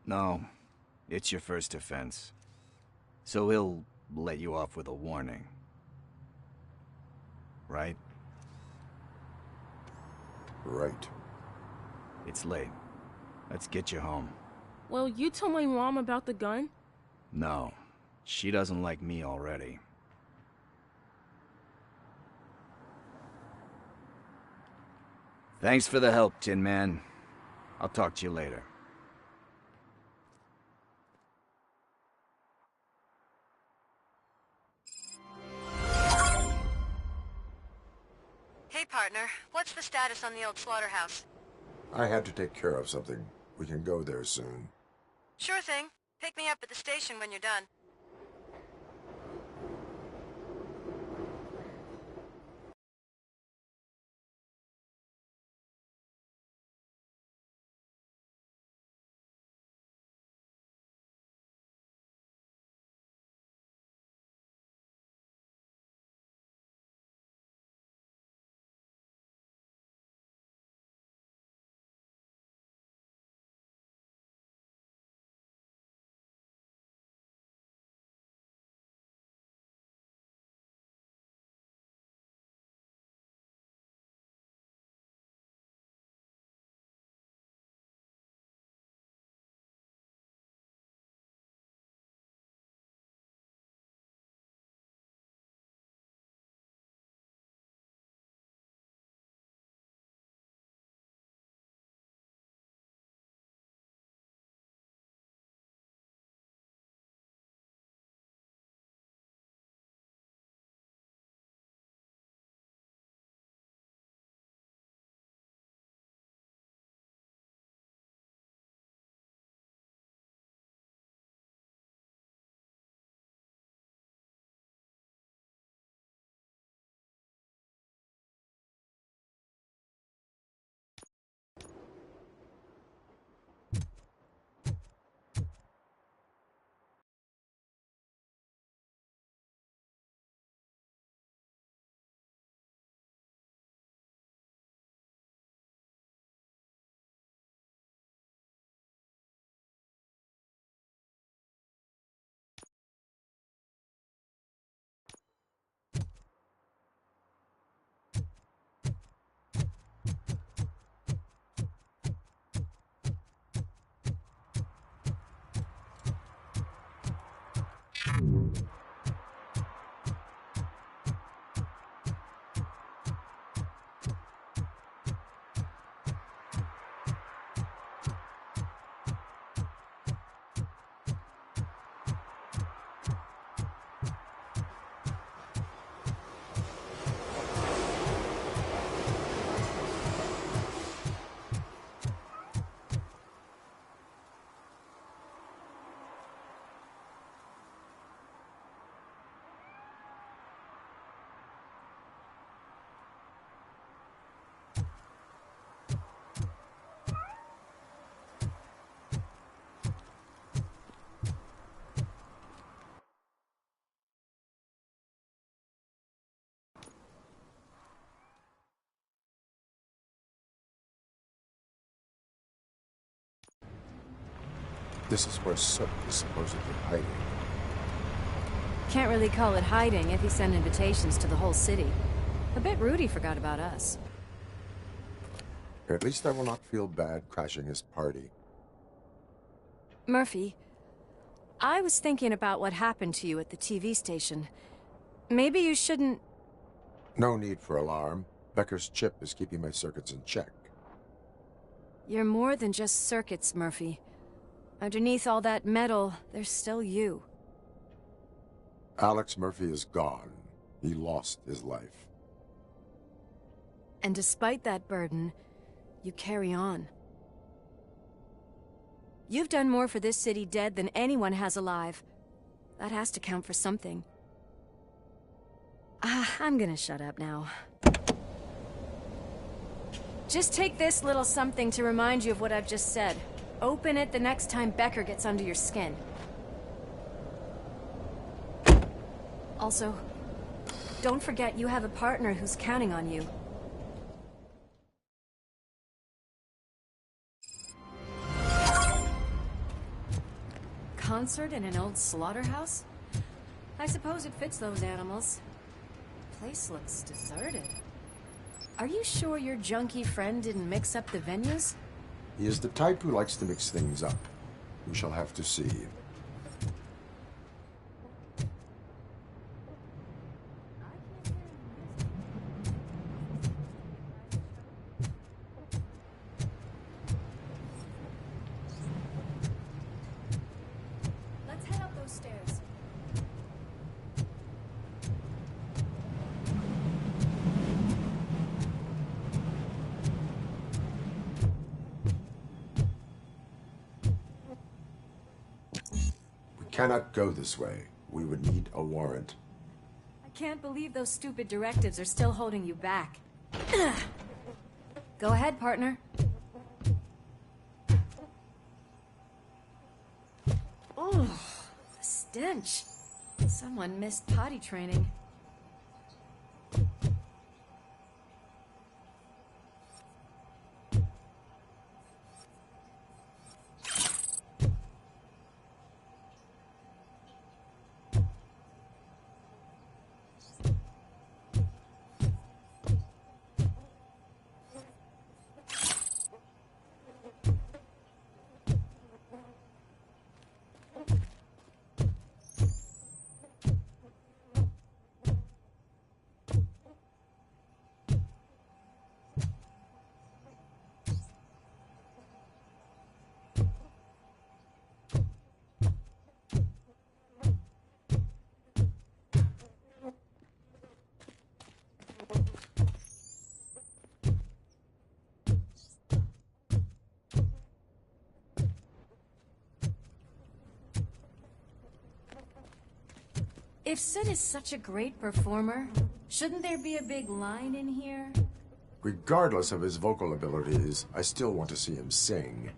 No, it's your first offense. So he'll let you off with a warning. Right? Right. It's late. Let's get you home. Well, you told my mom about the gun? No, she doesn't like me already. Thanks for the help, Tin Man. I'll talk to you later. Hey, partner. What's the status on the old slaughterhouse? I had to take care of something. We can go there soon. Sure thing. Pick me up at the station when you're done. This is where Soot is supposedly hiding. Can't really call it hiding if he sent invitations to the whole city. A bit rude he forgot about us. At least I will not feel bad crashing his party. Murphy, I was thinking about what happened to you at the TV station. Maybe you shouldn't... No need for alarm. Becker's chip is keeping my circuits in check. You're more than just circuits, Murphy. Underneath all that metal, there's still you. Alex Murphy is gone. He lost his life. And despite that burden, you carry on. You've done more for this city dead than anyone has alive. That has to count for something. I'm gonna shut up now. Just take this little something to remind you of what I've just said. Open it the next time Becker gets under your skin. Also, don't forget you have a partner who's counting on you. Concert in an old slaughterhouse? I suppose it fits those animals. Place looks deserted. Are you sure your junkie friend didn't mix up the venues? He is the type who likes to mix things up. We shall have to see. Let's head up those stairs. Cannot go this way. We would need a warrant. I can't believe those stupid directives are still holding you back. Go ahead, partner. Oh, the stench. Someone missed potty training. If Sid is such a great performer, shouldn't there be a big line in here? Regardless of his vocal abilities, I still want to see him sing.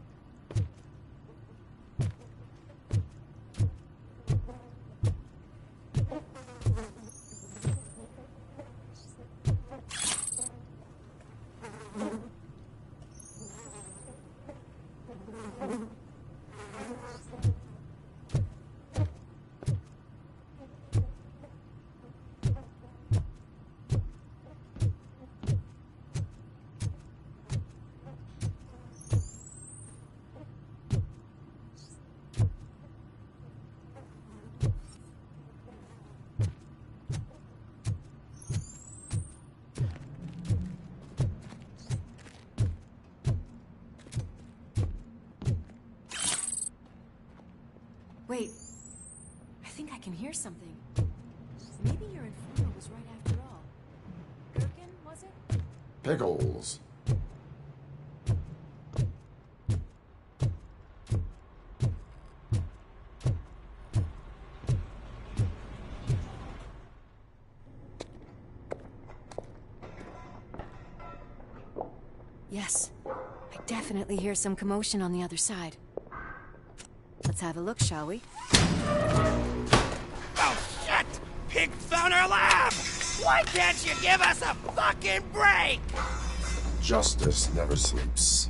Wait, I think I can hear something. Maybe your inferno was right after all. Gherkin, was it? Pickles. Yes, I definitely hear some commotion on the other side. Let's have a look, shall we? Oh, shit! Pig found our lab! Why can't you give us a fucking break? Justice never sleeps.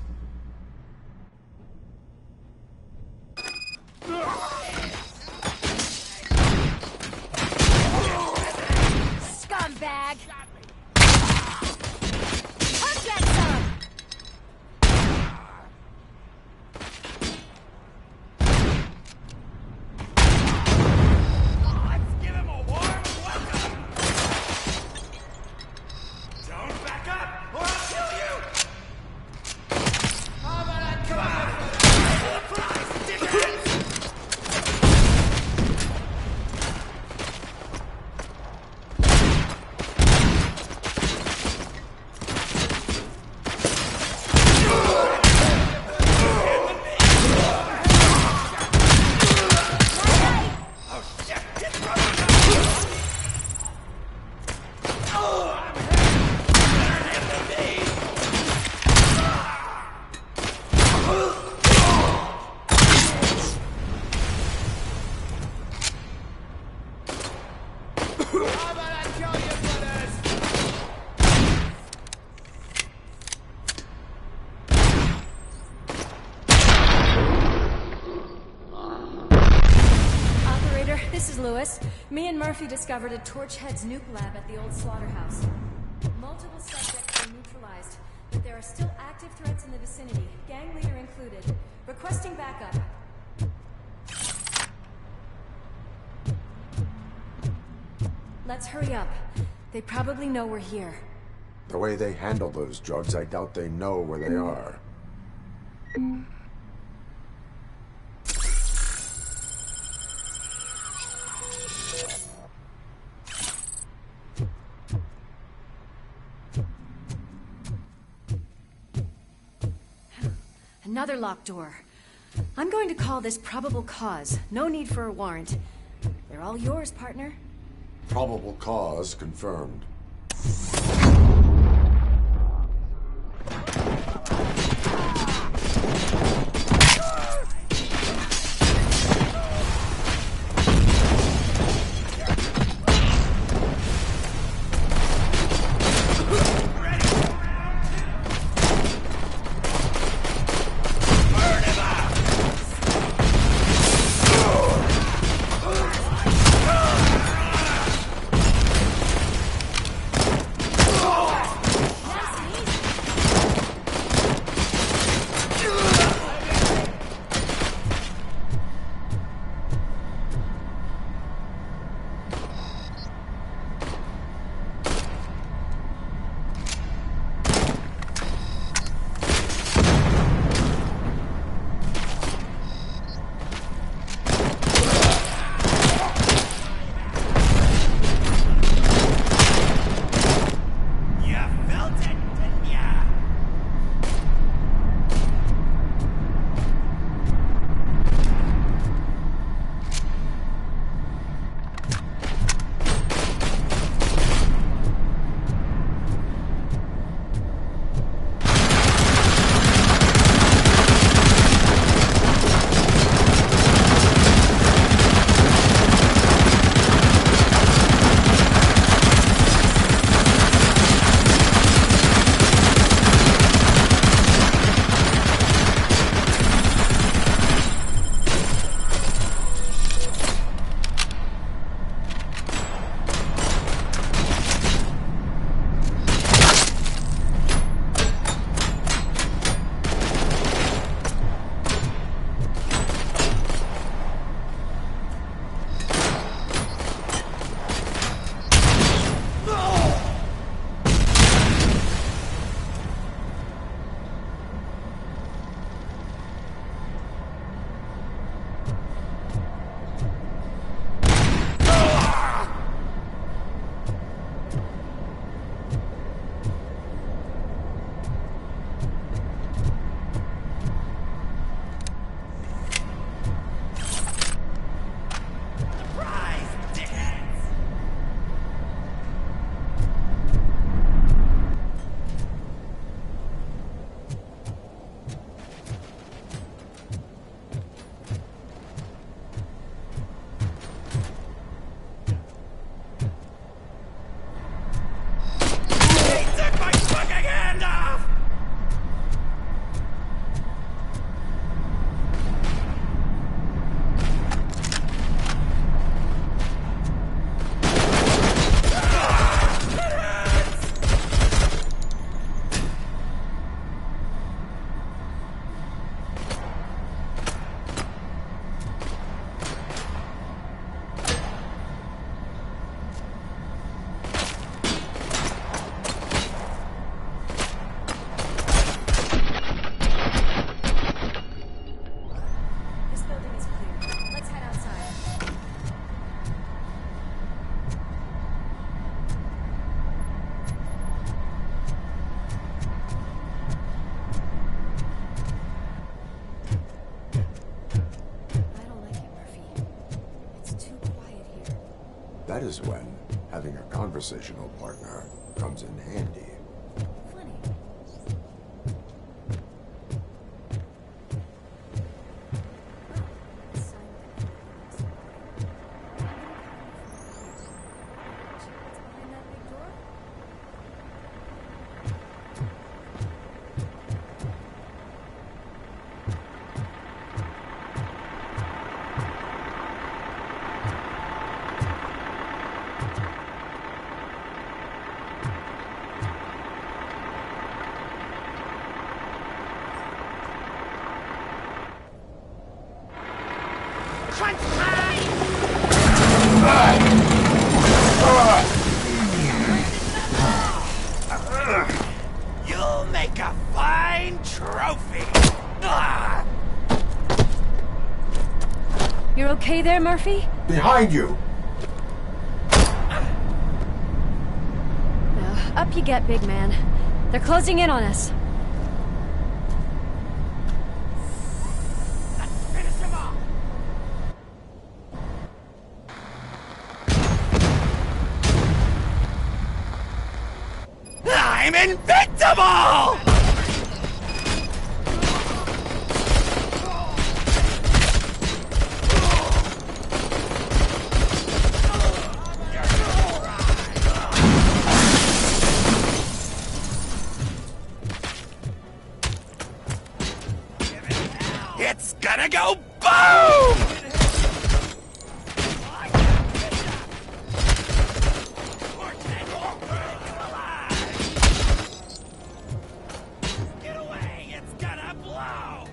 this is Lewis. Me and Murphy discovered a Torchhead's nuke lab at the old slaughterhouse. Multiple subjects were neutralized, but there are still active threats in the vicinity, gang leader included. Requesting backup. Let's hurry up. They probably know we're here. The way they handle those drugs, I doubt they know where they are. Another locked door. I'm going to call this probable cause. No need for a warrant. They're all yours, partner. Probable cause confirmed. That is when having a conversational partner comes in handy. crunch time! You'll make a fine trophy! You're okay there, Murphy? Behind you! Up you get, big man. They're closing in on us. Finish him off! I'm invincible! It's gonna go boom! Get away! It's gonna blow!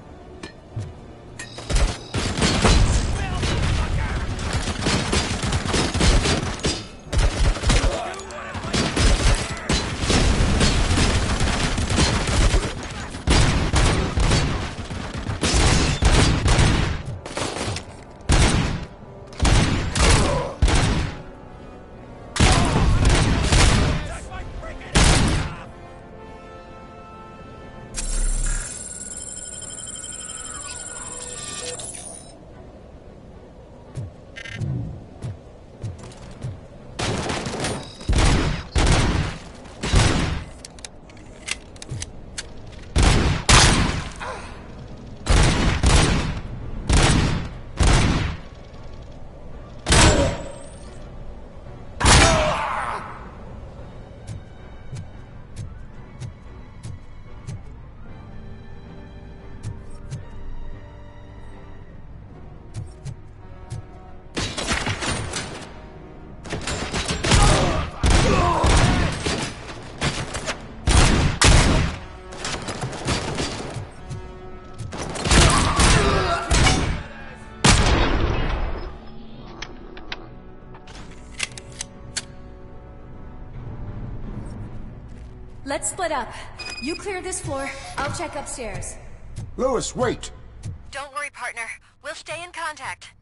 Let's split up. You clear this floor, I'll check upstairs. Lewis, wait! Don't worry, partner. We'll stay in contact.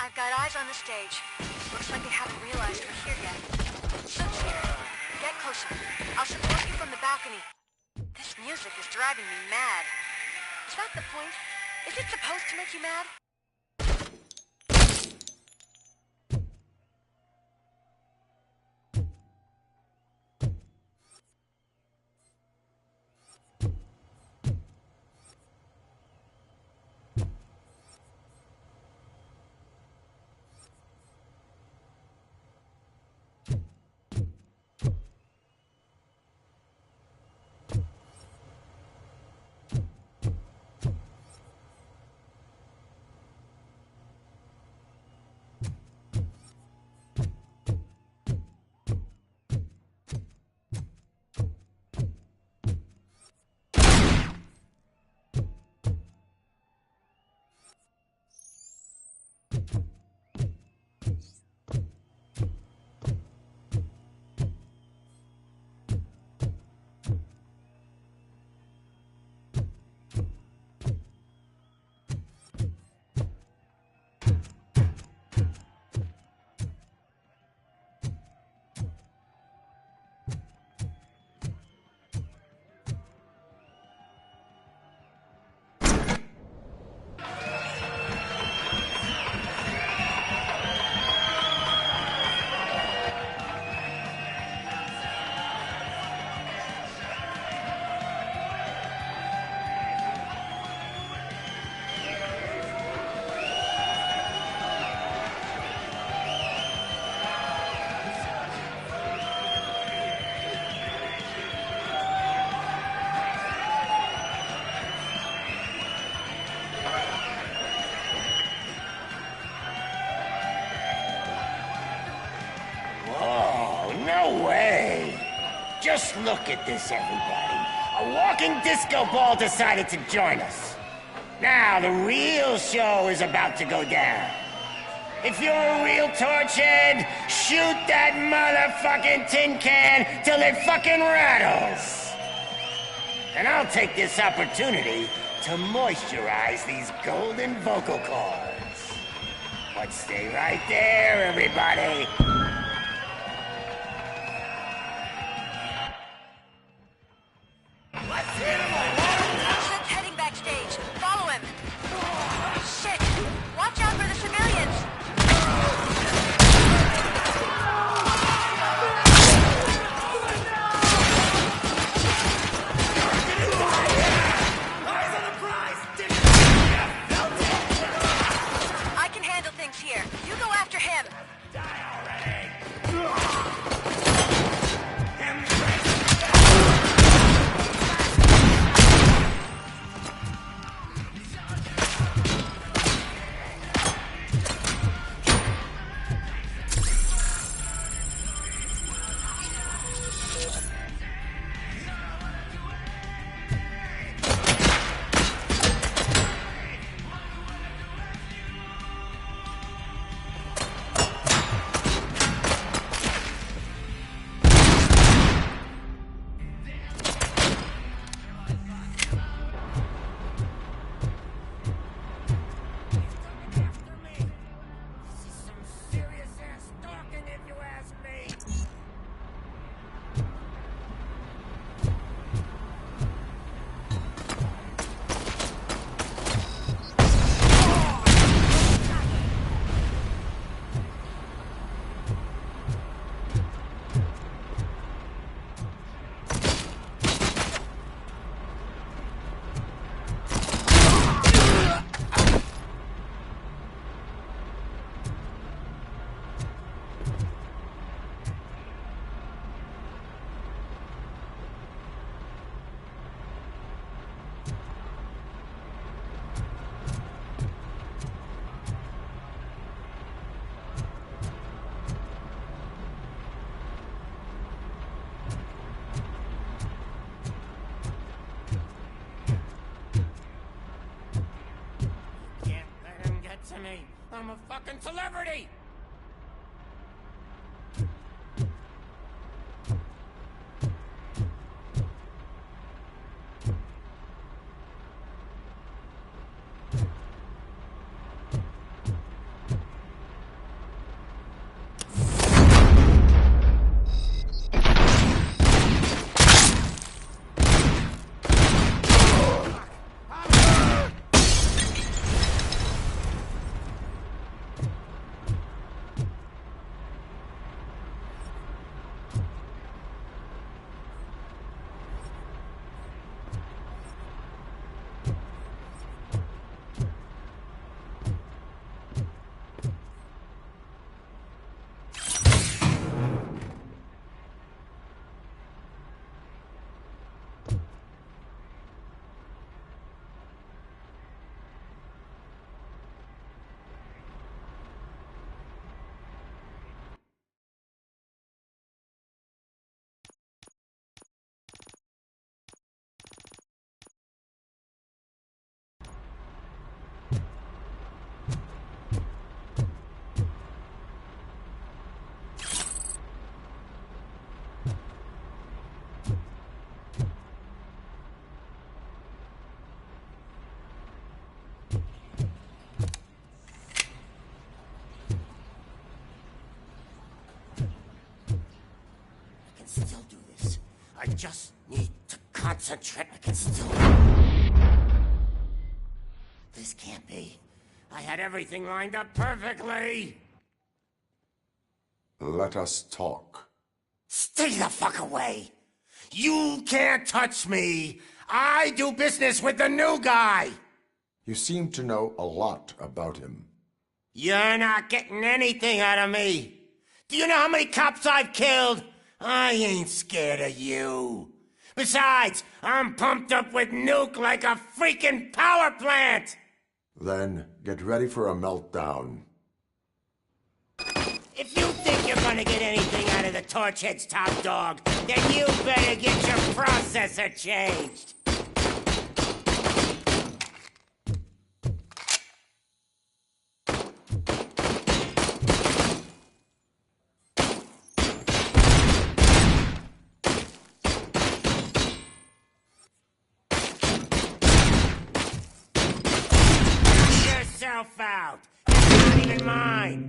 I've got eyes on the stage. Looks like they haven't realized we're here yet. Luke's here. Get closer. I'll support you from the balcony. This music is driving me mad. Is that the point? Is it supposed to make you mad? Just look at this, everybody. A walking disco ball decided to join us. Now, the real show is about to go down. If you're a real torchhead, shoot that motherfucking tin can till it fucking rattles. And I'll take this opportunity to moisturize these golden vocal cords. But stay right there, everybody. Luke's heading backstage. Follow him. Shit! Watch out for the civilians! I can handle things here. You go after him. I'm a fucking celebrity! Concentrate. This can't be. I had everything lined up perfectly. Let us talk. Stay the fuck away. You can't touch me. I do business with the new guy. You seem to know a lot about him. You're not getting anything out of me. Do you know how many cops I've killed? I ain't scared of you. Besides, I'm pumped up with nuke like a freaking power plant. Then get ready for a meltdown. If you think you're gonna get anything out of the Torchhead's top dog, then you better get your processor changed. Yourself out. It's not even mine.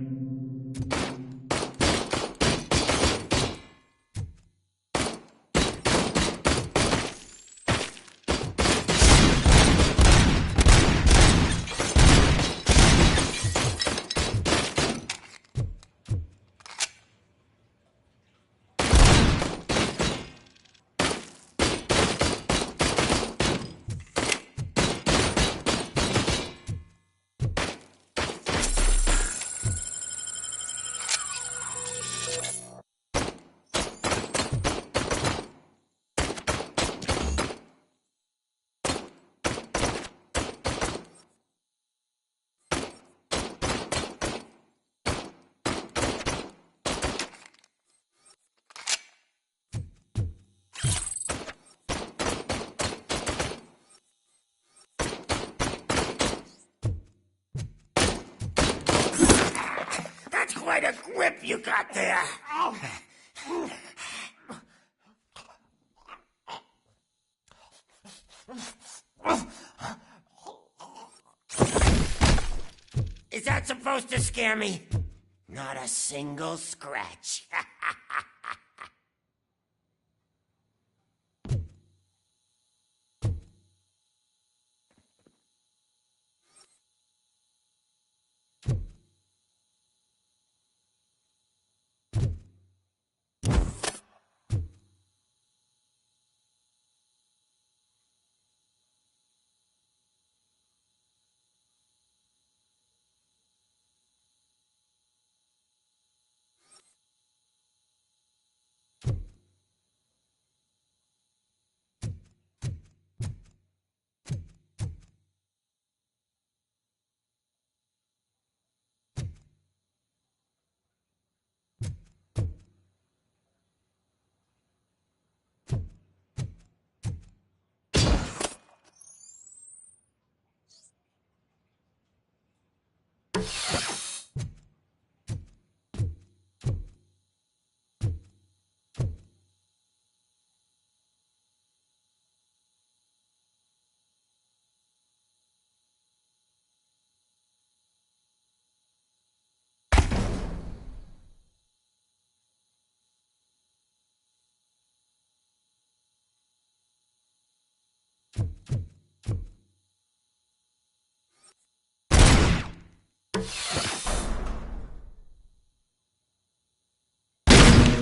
That's quite a grip you got there. Is that supposed to scare me? Not a single scratch.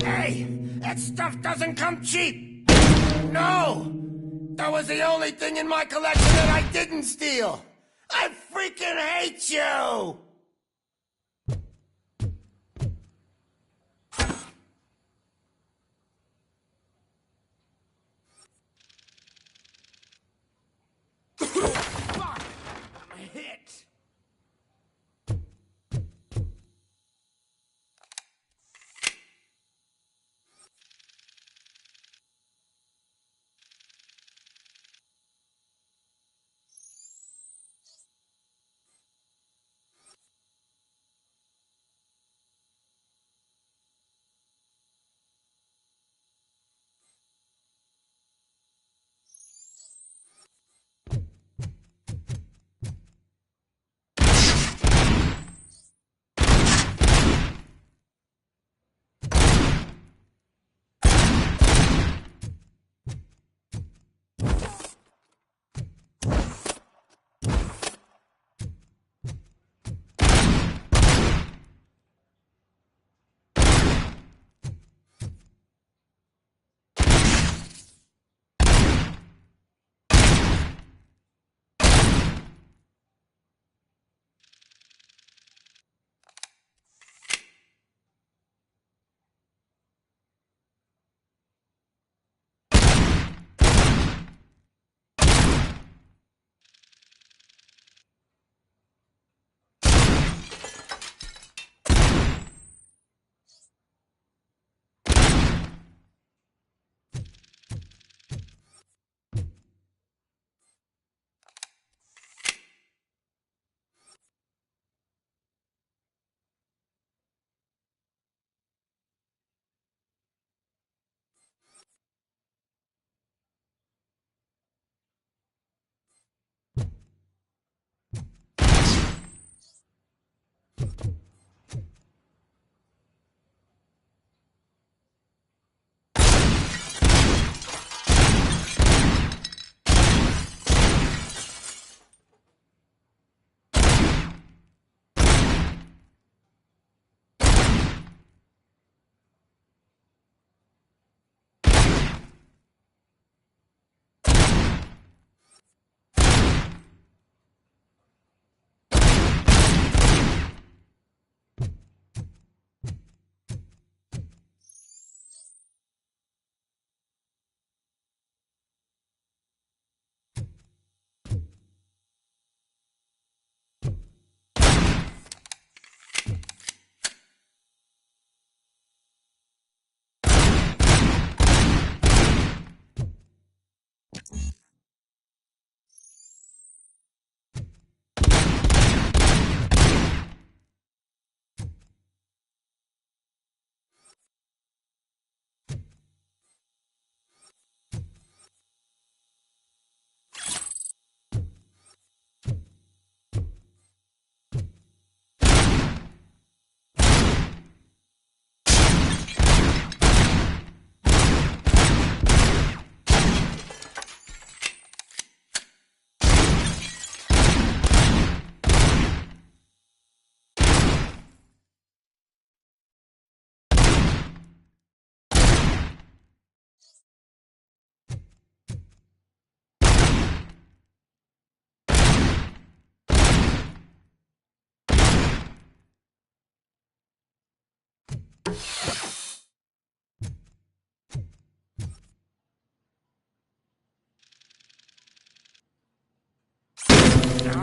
Hey, that stuff doesn't come cheap. No, that was the only thing in my collection that I didn't steal. I freaking hate you! Fuck! I'm hit!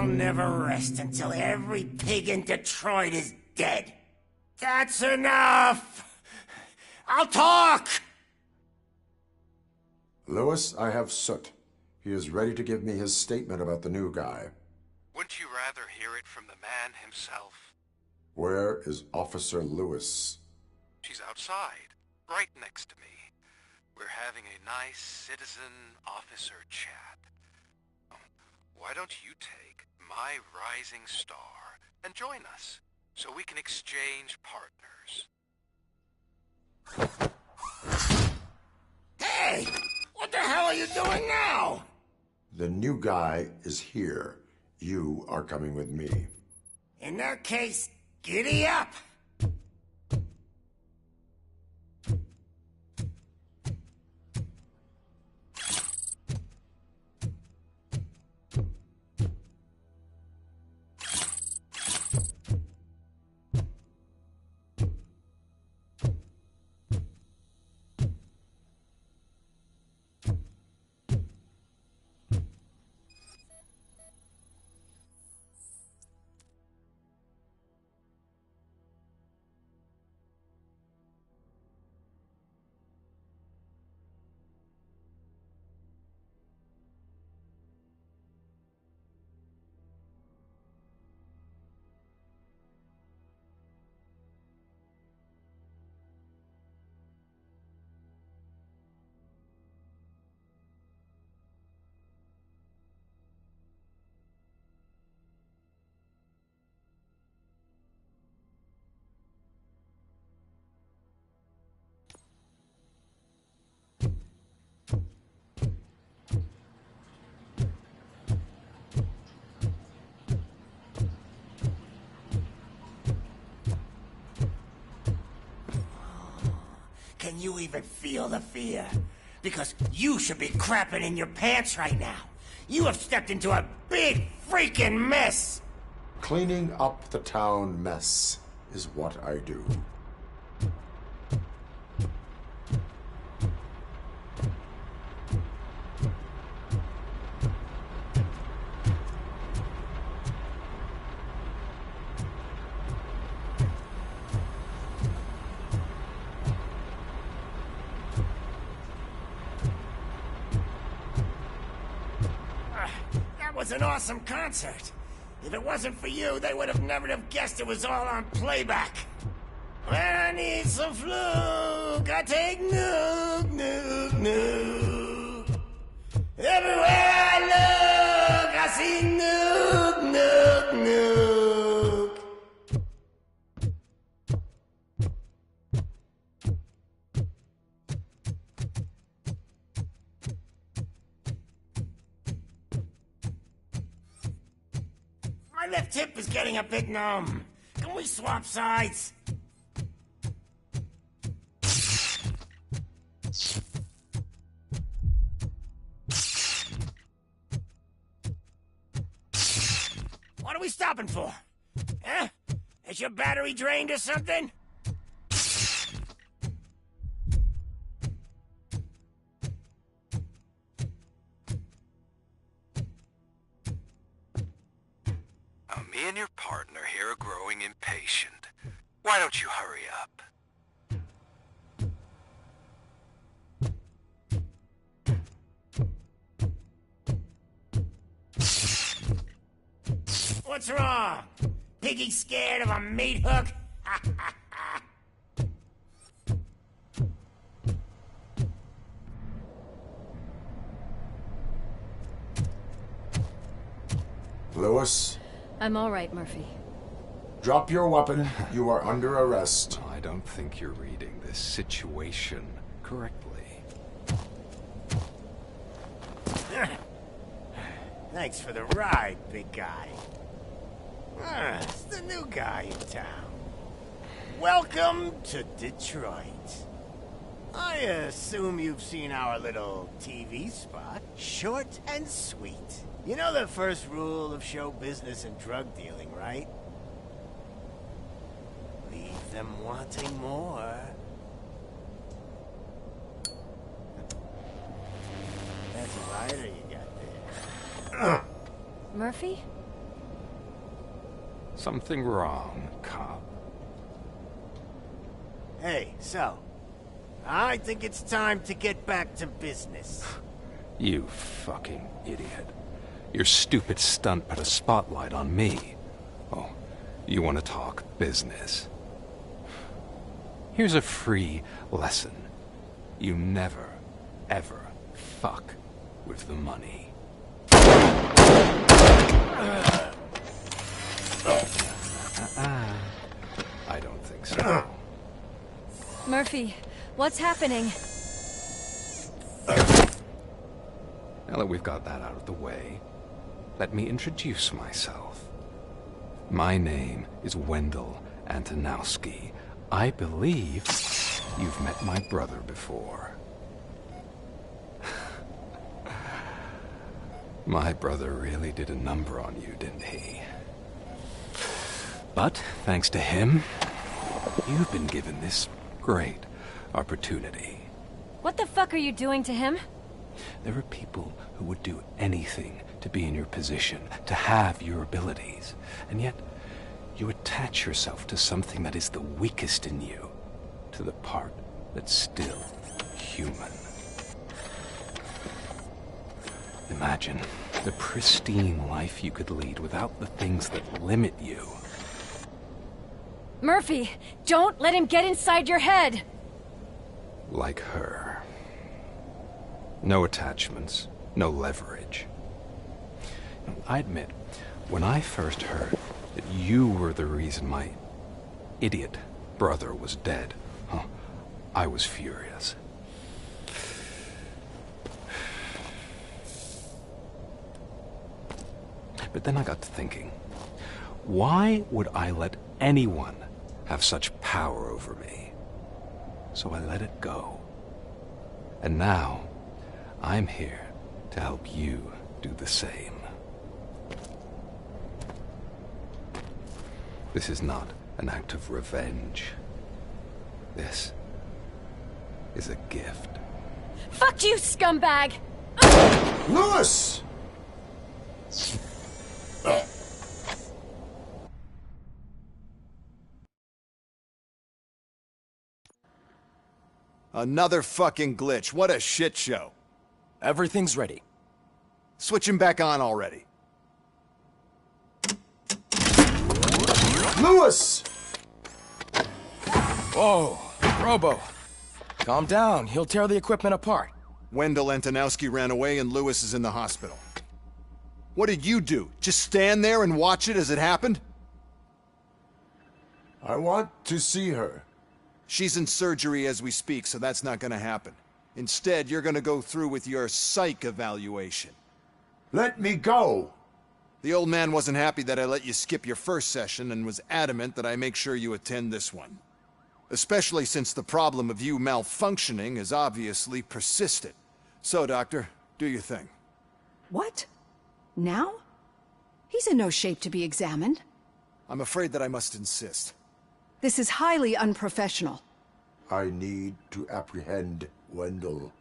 never rest until every pig in Detroit is dead. That's enough! I'll talk! Lewis, I have Soot. He is ready to give me his statement about the new guy. Wouldn't you rather hear it from the man himself? Where is Officer Lewis? She's outside, right next to me. We're having a nice citizen-officer chat. Why don't you take my rising star and join us, so we can exchange partners? Hey! What the hell are you doing now? The new guy is here. You are coming with me. In that case, giddy up! Can you even feel the fear? Because you should be crapping in your pants right now. You have stepped into a big freaking mess! Cleaning up the town mess is what I do. That was an awesome concert. If it wasn't for you, they would have never have guessed it was all on playback. When I need some fluke, I take Nuke, Nuke, Nuke. Everywhere I look, I see Nuke, Nuke, Nuke. My left hip is getting a bit numb. Can we swap sides? What are we stopping for? Huh? Is your battery drained or something? Me and your partner here are growing impatient. Why don't you hurry up? What's wrong? Piggy scared of a meat hook? Lewis, I'm all right, Murphy. drop your weapon. You are under arrest. I don't think you're reading this situation correctly. Thanks for the ride, big guy. It's the new guy in town. Welcome to Detroit. I assume you've seen our little TV spot. Short and sweet. You know the first rule of show business and drug dealing, right? Leave them wanting more. That's a lighter you got there. Murphy? something wrong, cop? Hey, so... I think it's time to get back to business. You fucking idiot. Your stupid stunt put a spotlight on me. Oh, you want to talk business? Here's a free lesson. You never, ever fuck with the money. I don't think so. Murphy, what's happening? Now that we've got that out of the way, let me introduce myself. My name is Wendell Antonowski. I believe you've met my brother before. My brother really did a number on you, didn't he? But, thanks to him, you've been given this great opportunity. What the fuck are you doing to him? There are people who would do anything to be in your position, to have your abilities, and yet you attach yourself to something that is the weakest in you, to the part that's still human. Imagine the pristine life you could lead without the things that limit you. Murphy, don't let him get inside your head! Like her. No attachments, no leverage. I admit, when I first heard that you were the reason my idiot brother was dead, I was furious. But then I got to thinking, why would I let anyone have such power over me? So I let it go. And now, I'm here to help you do the same. This is not an act of revenge. This is a gift. Fuck you, scumbag! Lewis! Another fucking glitch. What a shit show. Everything's ready. Switch him back on already. Lewis! Whoa, Robo. Calm down. He'll tear the equipment apart. Wendell Antonowski ran away and Lewis is in the hospital. What did you do? Just stand there and watch it as it happened? I want to see her. She's in surgery as we speak, so that's not gonna happen. Instead, you're gonna go through with your psych evaluation. Let me go! The old man wasn't happy that I let you skip your first session and was adamant that I make sure you attend this one. Especially since the problem of you malfunctioning is obviously persistent. So, Doctor, do your thing. What? Now? He's in no shape to be examined. I'm afraid that I must insist. This is highly unprofessional. I need to apprehend Wendell.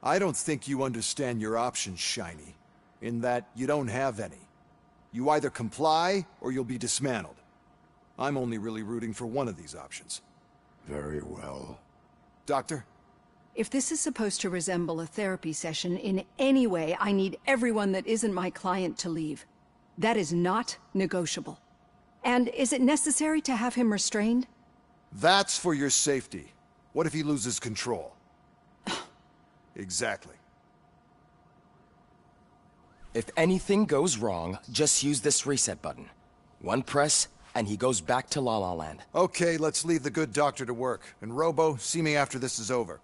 I don't think you understand your options, Shiny. In that, you don't have any. You either comply, or you'll be dismantled. I'm only really rooting for one of these options. Very well. Doctor? If this is supposed to resemble a therapy session in any way, I need everyone that isn't my client to leave. That is not negotiable. And is it necessary to have him restrained? That's for your safety. What if he loses control? Exactly. If anything goes wrong, just use this reset button. One press, and he goes back to La La Land. Okay, let's leave the good doctor to work. And Robo, see me after this is over.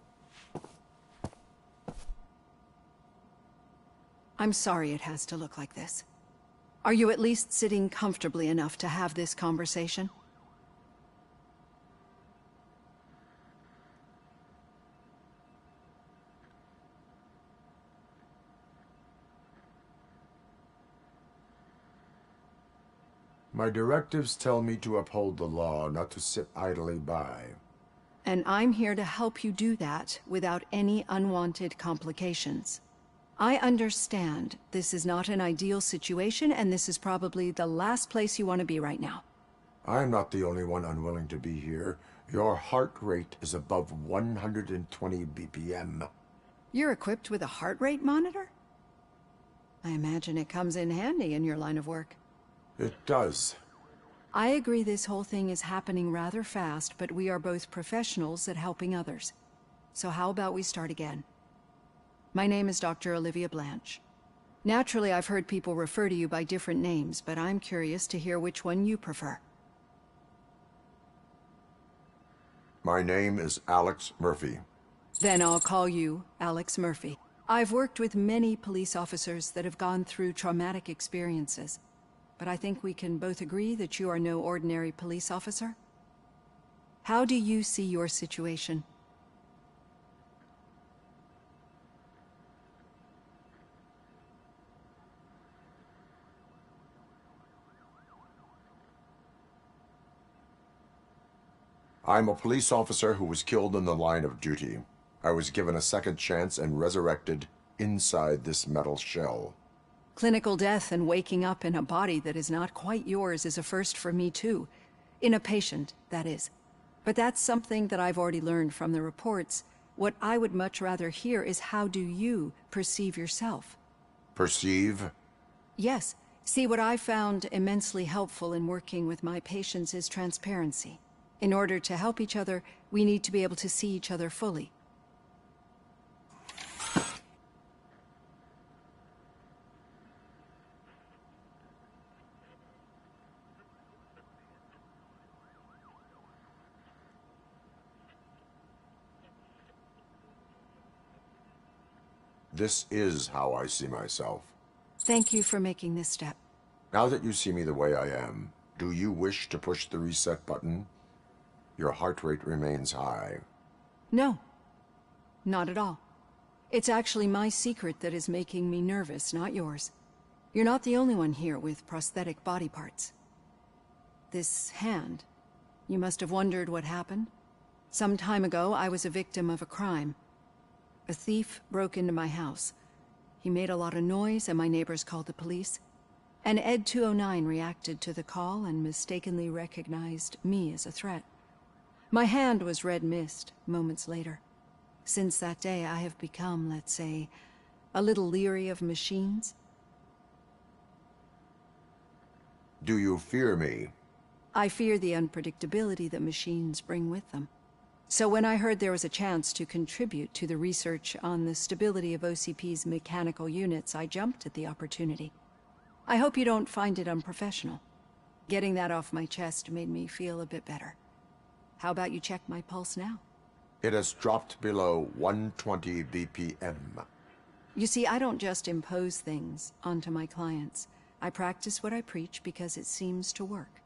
I'm sorry it has to look like this. Are you at least sitting comfortably enough to have this conversation? My directives tell me to uphold the law, not to sit idly by. And I'm here to help you do that without any unwanted complications. I understand this is not an ideal situation, and this is probably the last place you want to be right now. I'm not the only one unwilling to be here. Your heart rate is above 120 BPM. You're equipped with a heart rate monitor? I imagine it comes in handy in your line of work. It does. I agree this whole thing is happening rather fast, but we are both professionals at helping others. So how about we start again? My name is Dr. Olivia Blanche. Naturally, I've heard people refer to you by different names, but I'm curious to hear which one you prefer. My name is Alex Murphy. Then I'll call you Alex Murphy. I've worked with many police officers that have gone through traumatic experiences, but I think we can both agree that you are no ordinary police officer. How do you see your situation? I'm a police officer who was killed in the line of duty. I was given a second chance and resurrected inside this metal shell. Clinical death and waking up in a body that is not quite yours is a first for me too. In a patient, that is. But that's something that I've already learned from the reports. What I would much rather hear is how do you perceive yourself? Perceive? Yes. See, what I found immensely helpful in working with my patients is transparency. In order to help each other, we need to be able to see each other fully. This is how I see myself. Thank you for making this step. Now that you see me the way I am, do you wish to push the reset button? Your heart rate remains high. No, not at all. It's actually my secret that is making me nervous, not yours. You're not the only one here with prosthetic body parts. This hand, you must have wondered what happened. Some time ago, I was a victim of a crime. A thief broke into my house. He made a lot of noise and my neighbors called the police. And Ed 209 reacted to the call and mistakenly recognized me as a threat. My hand was red mist moments later. Since that day, I have become, let's say, a little leery of machines. Do you fear me? I fear the unpredictability that machines bring with them. So when I heard there was a chance to contribute to the research on the stability of OCP's mechanical units, I jumped at the opportunity. I hope you don't find it unprofessional. Getting that off my chest made me feel a bit better. How about you check my pulse now? It has dropped below 120 BPM. You see, I don't just impose things onto my clients. I practice what I preach because it seems to work.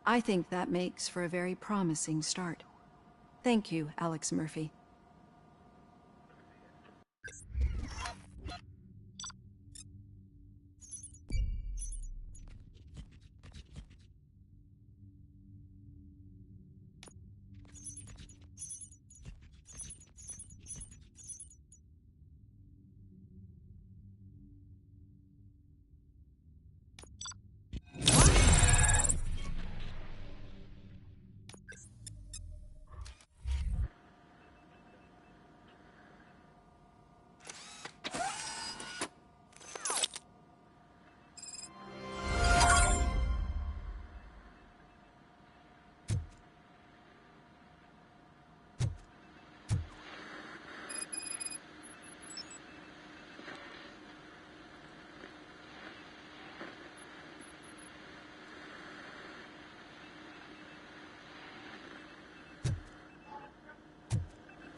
I think that makes for a very promising start. Thank you, Alex Murphy.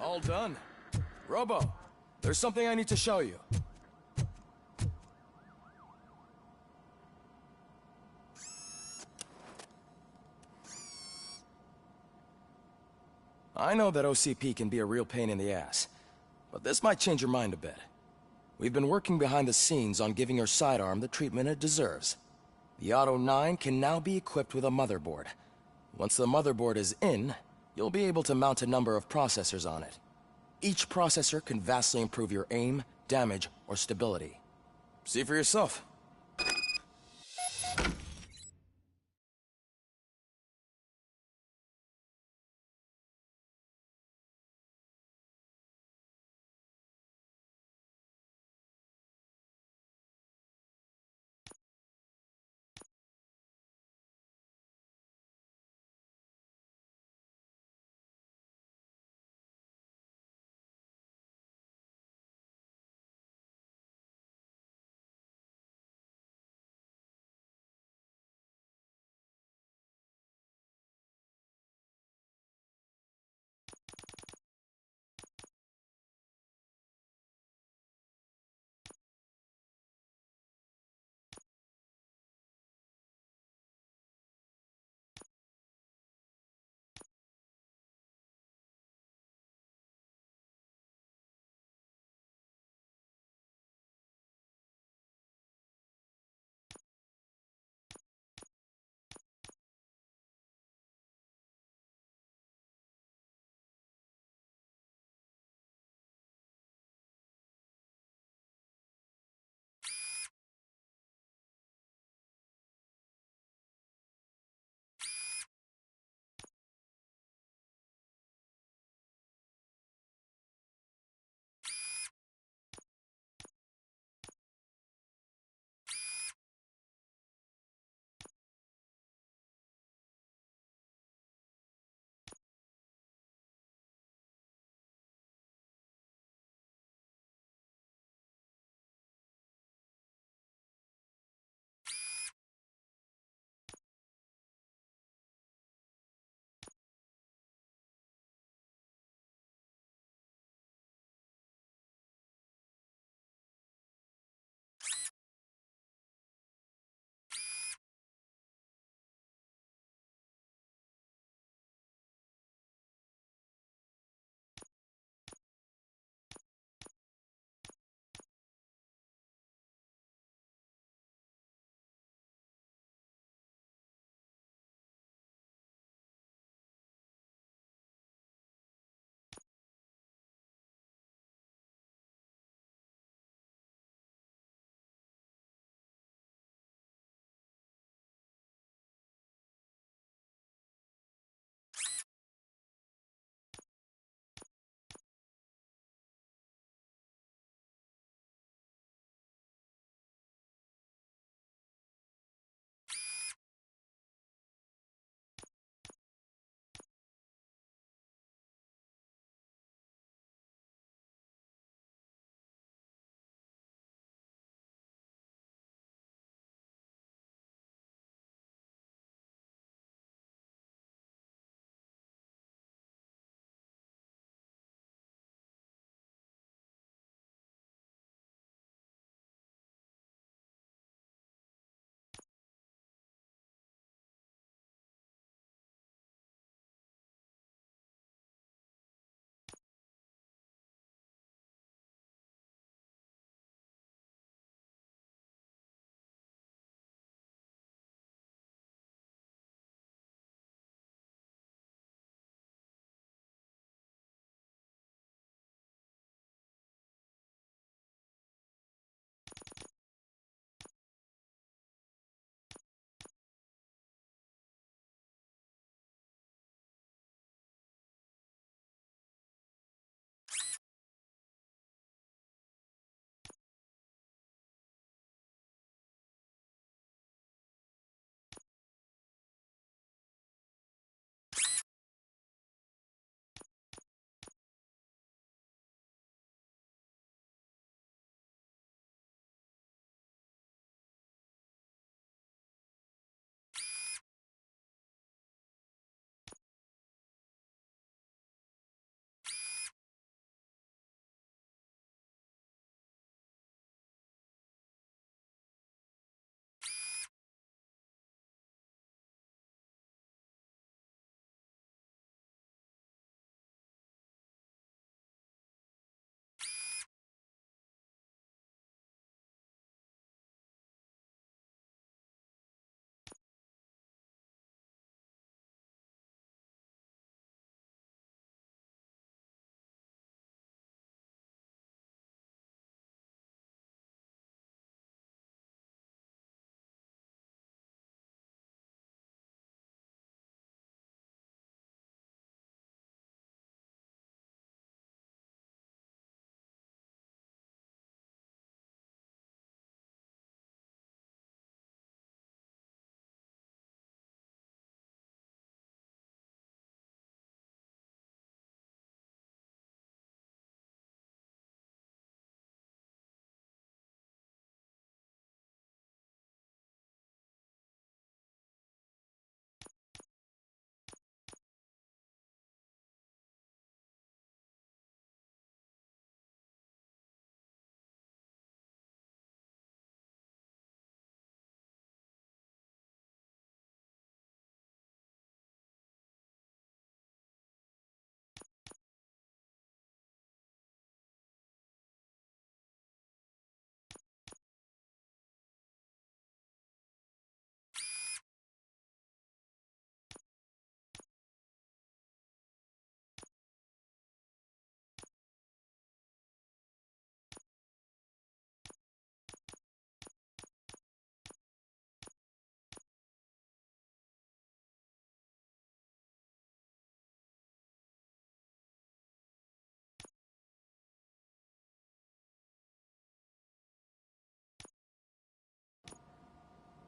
All done. Robo, there's something I need to show you. I know that OCP can be a real pain in the ass, but this might change your mind a bit. We've been working behind the scenes on giving your sidearm the treatment it deserves. The Auto 9 can now be equipped with a motherboard. Once the motherboard is in, you'll be able to mount a number of processors on it. Each processor can vastly improve your aim, damage, or stability. See for yourself.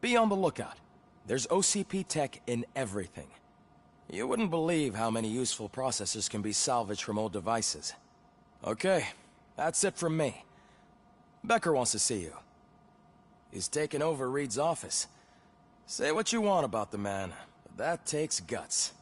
Be on the lookout. There's OCP tech in everything. You wouldn't believe how many useful processors can be salvaged from old devices. Okay, that's it from me. Becker wants to see you. He's taken over Reed's office. Say what you want about the man, but that takes guts.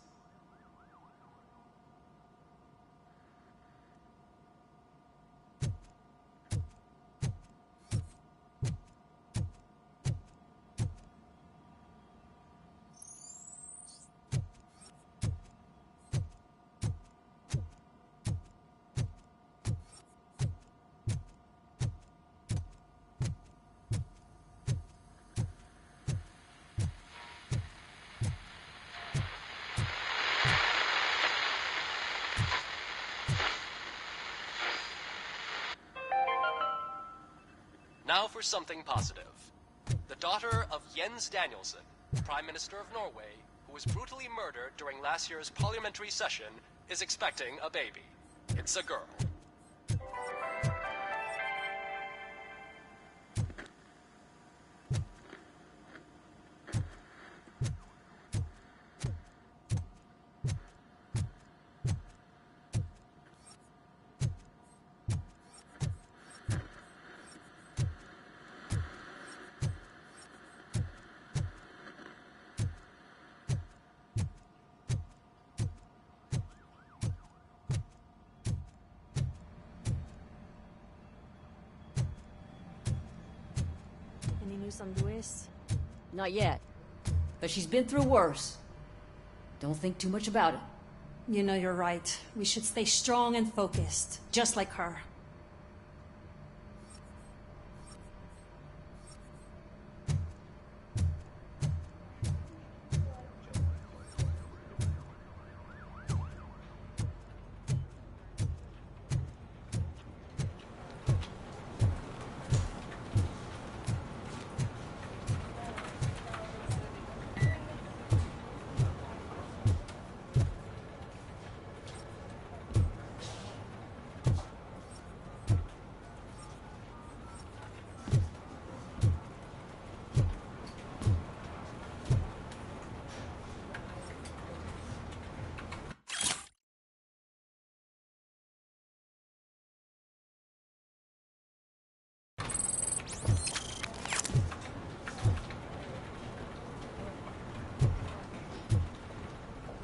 Now for something positive. The daughter of Jens Danielson, Prime Minister of Norway, who was brutally murdered during last year's parliamentary session, is expecting a baby. It's a girl. Any news on Louis? Not yet. But she's been through worse. Don't think too much about it. You know you're right. We should stay strong and focused, just like her.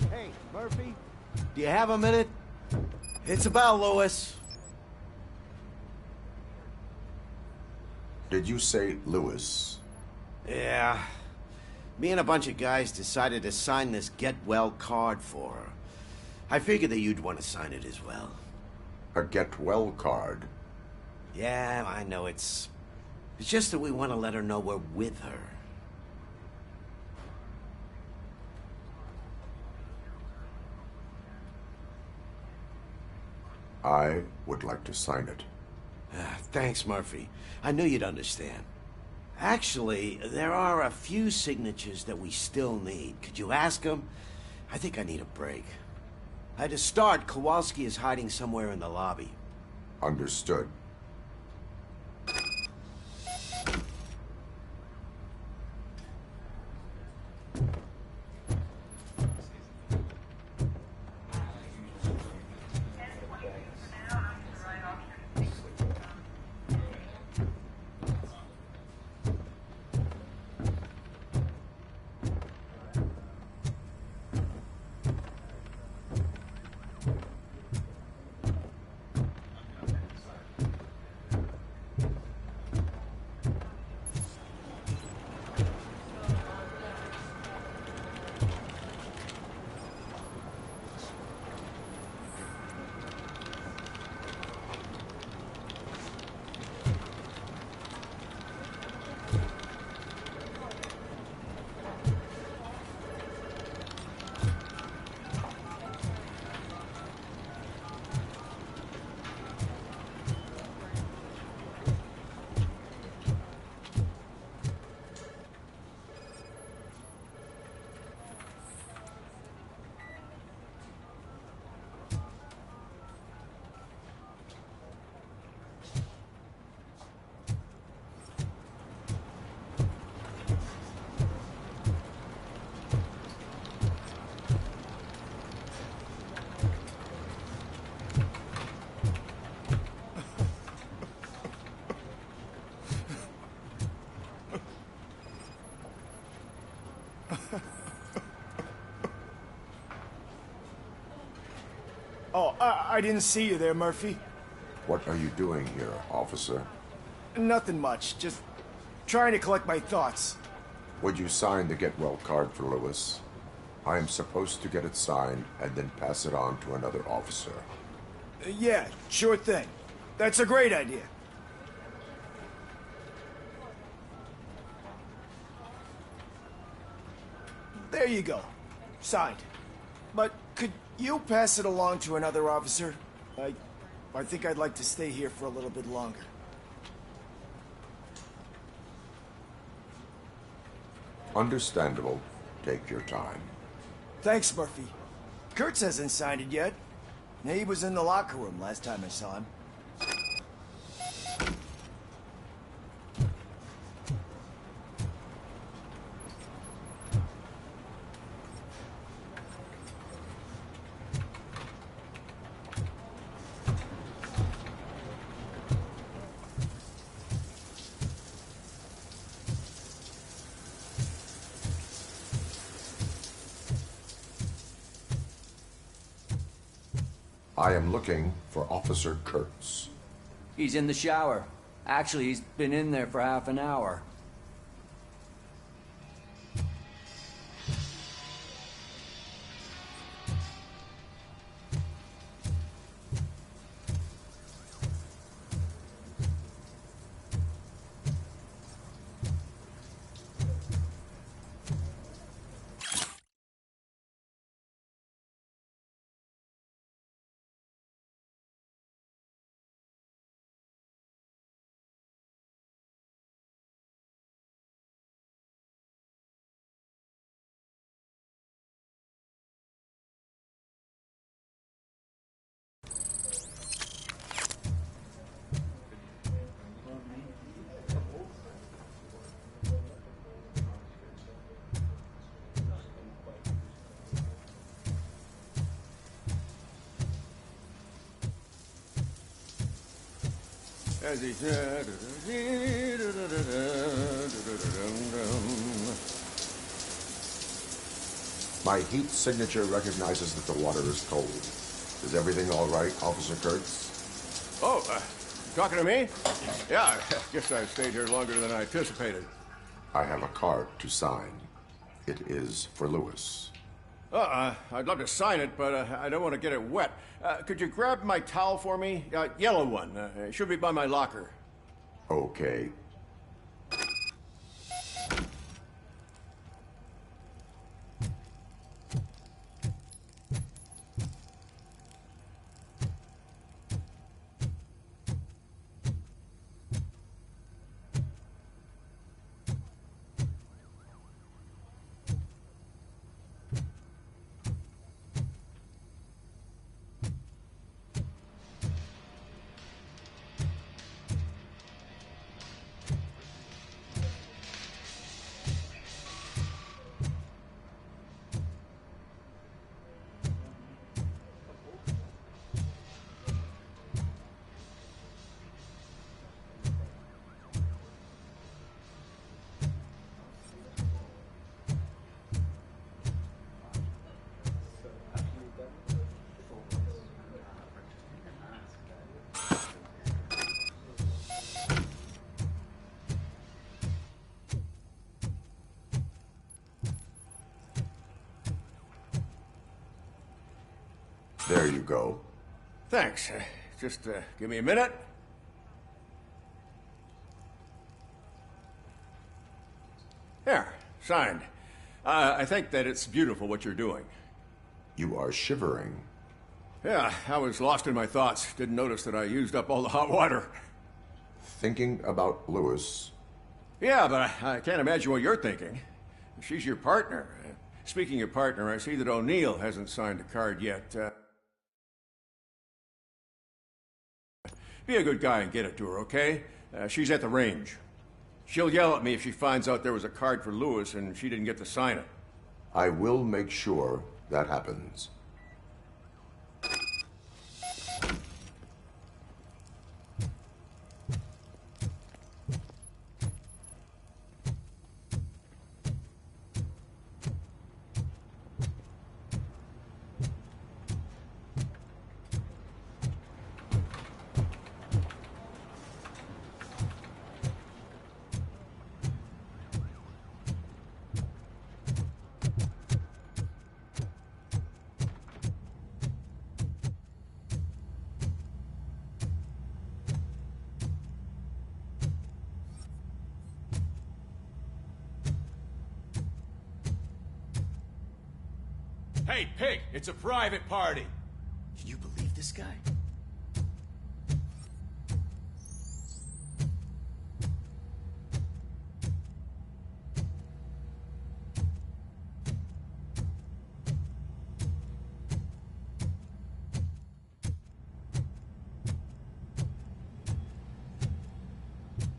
Hey, Murphy, do you have a minute? It's about Louis. Did you say Lewis? Yeah. Me and a bunch of guys decided to sign this get well card for her. I figured that you'd want to sign it as well. A get well card? Yeah, I know it's just that we want to let her know we're with her. I would like to sign it. Thanks, Murphy. I knew you'd understand. Actually, there are a few signatures that we still need. Could you ask them? I think I need a break. To start, Kowalski is hiding somewhere in the lobby. Understood. I didn't see you there, Murphy. What are you doing here, officer? Nothing much, just trying to collect my thoughts. Would you sign the get well card for Lewis? I am supposed to get it signed and then pass it on to another officer. Yeah, sure thing. That's a great idea. There you go. Signed. But could you pass it along to another officer? I think I'd like to stay here for a little bit longer. Understandable. Take your time. Thanks, Murphy. Kurtz hasn't signed it yet. He was in the locker room last time I saw him. I am looking for Officer Kurtz. He's in the shower. Actually, he's been in there for half an hour. As he said. My heat signature recognizes that the water is cold. Is everything all right, Officer Kurtz? Oh, talking to me? Yeah, I guess I stayed here longer than I anticipated. I have a card to sign. It is for Lewis. I'd love to sign it, but I don't want to get it wet. Could you grab my towel for me? Yellow one. It should be by my locker. Okay. There you go. Thanks. Just give me a minute. There, signed. I think that it's beautiful what you're doing. You are shivering. Yeah, I was lost in my thoughts. Didn't notice that I used up all the hot water. Thinking about Lewis? Yeah, but I can't imagine what you're thinking. She's your partner. Speaking of partner, I see that O'Neill hasn't signed a card yet. Be a good guy and get it to her, okay? She's at the range. She'll yell at me if she finds out there was a card for Lewis and she didn't get to sign it. I will make sure that happens. Hey, pig! It's a private party! Can you believe this guy?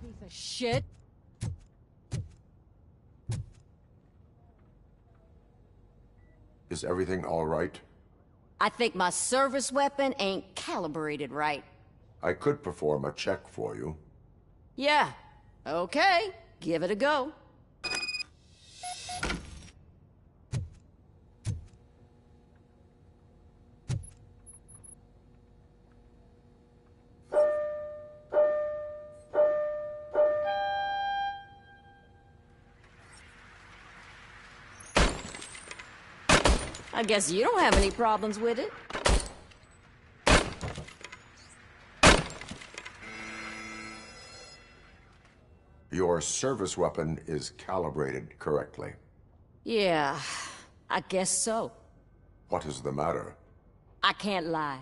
Piece of shit. Is everything all right? I think my service weapon ain't calibrated right. I could perform a check for you. Yeah. Okay. Give it a go. I guess you don't have any problems with it. Your service weapon is calibrated correctly. Yeah, I guess so. What is the matter? I can't lie.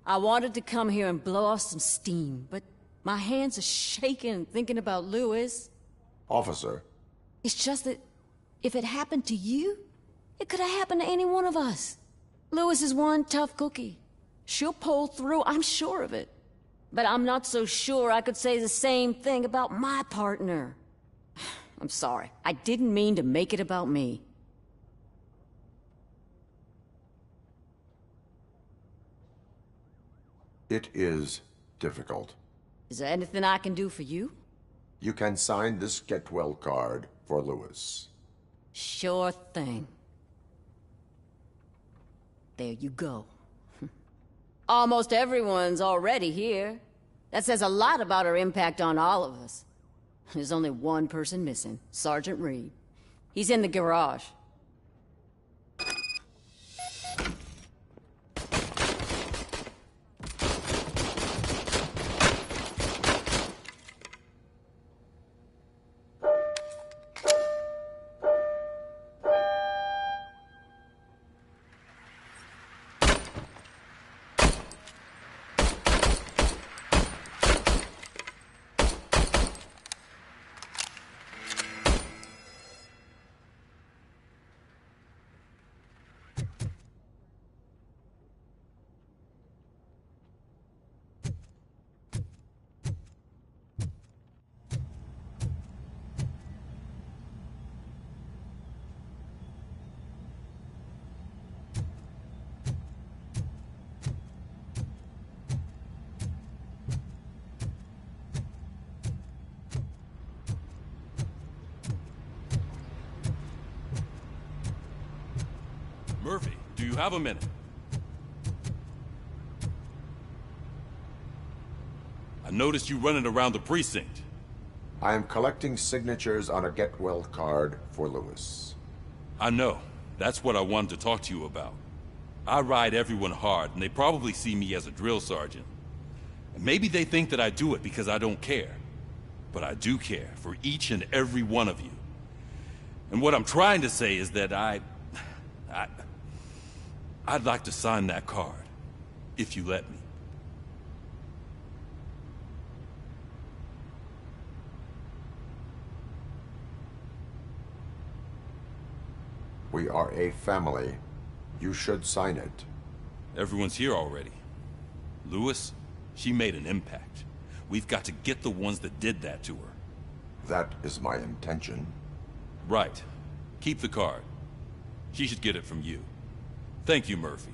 I wanted to come here and blow off some steam, but my hands are shaking thinking about Lewis. Officer. It's just that if it happened to you, it could have happened to any one of us. Lewis is one tough cookie. She'll pull through, I'm sure of it. But I'm not so sure I could say the same thing about my partner. I'm sorry. I didn't mean to make it about me. It is difficult. Is there anything I can do for you? You can sign this get well card for Lewis. Sure thing. There you go. Almost everyone's already here. That says a lot about her impact on all of us. There's only one person missing, Sergeant Reed. He's in the garage. Murphy, do you have a minute? I noticed you running around the precinct. I am collecting signatures on a get well card for Lewis. I know. That's what I wanted to talk to you about. I ride everyone hard, and they probably see me as a drill sergeant. And maybe they think that I do it because I don't care. But I do care for each and every one of you. And what I'm trying to say is that I'd like to sign that card, if you let me. We are a family. You should sign it. Everyone's here already. Lewis, she made an impact. We've got to get the ones that did that to her. That is my intention. Right. Keep the card. She should get it from you. Thank you, Murphy.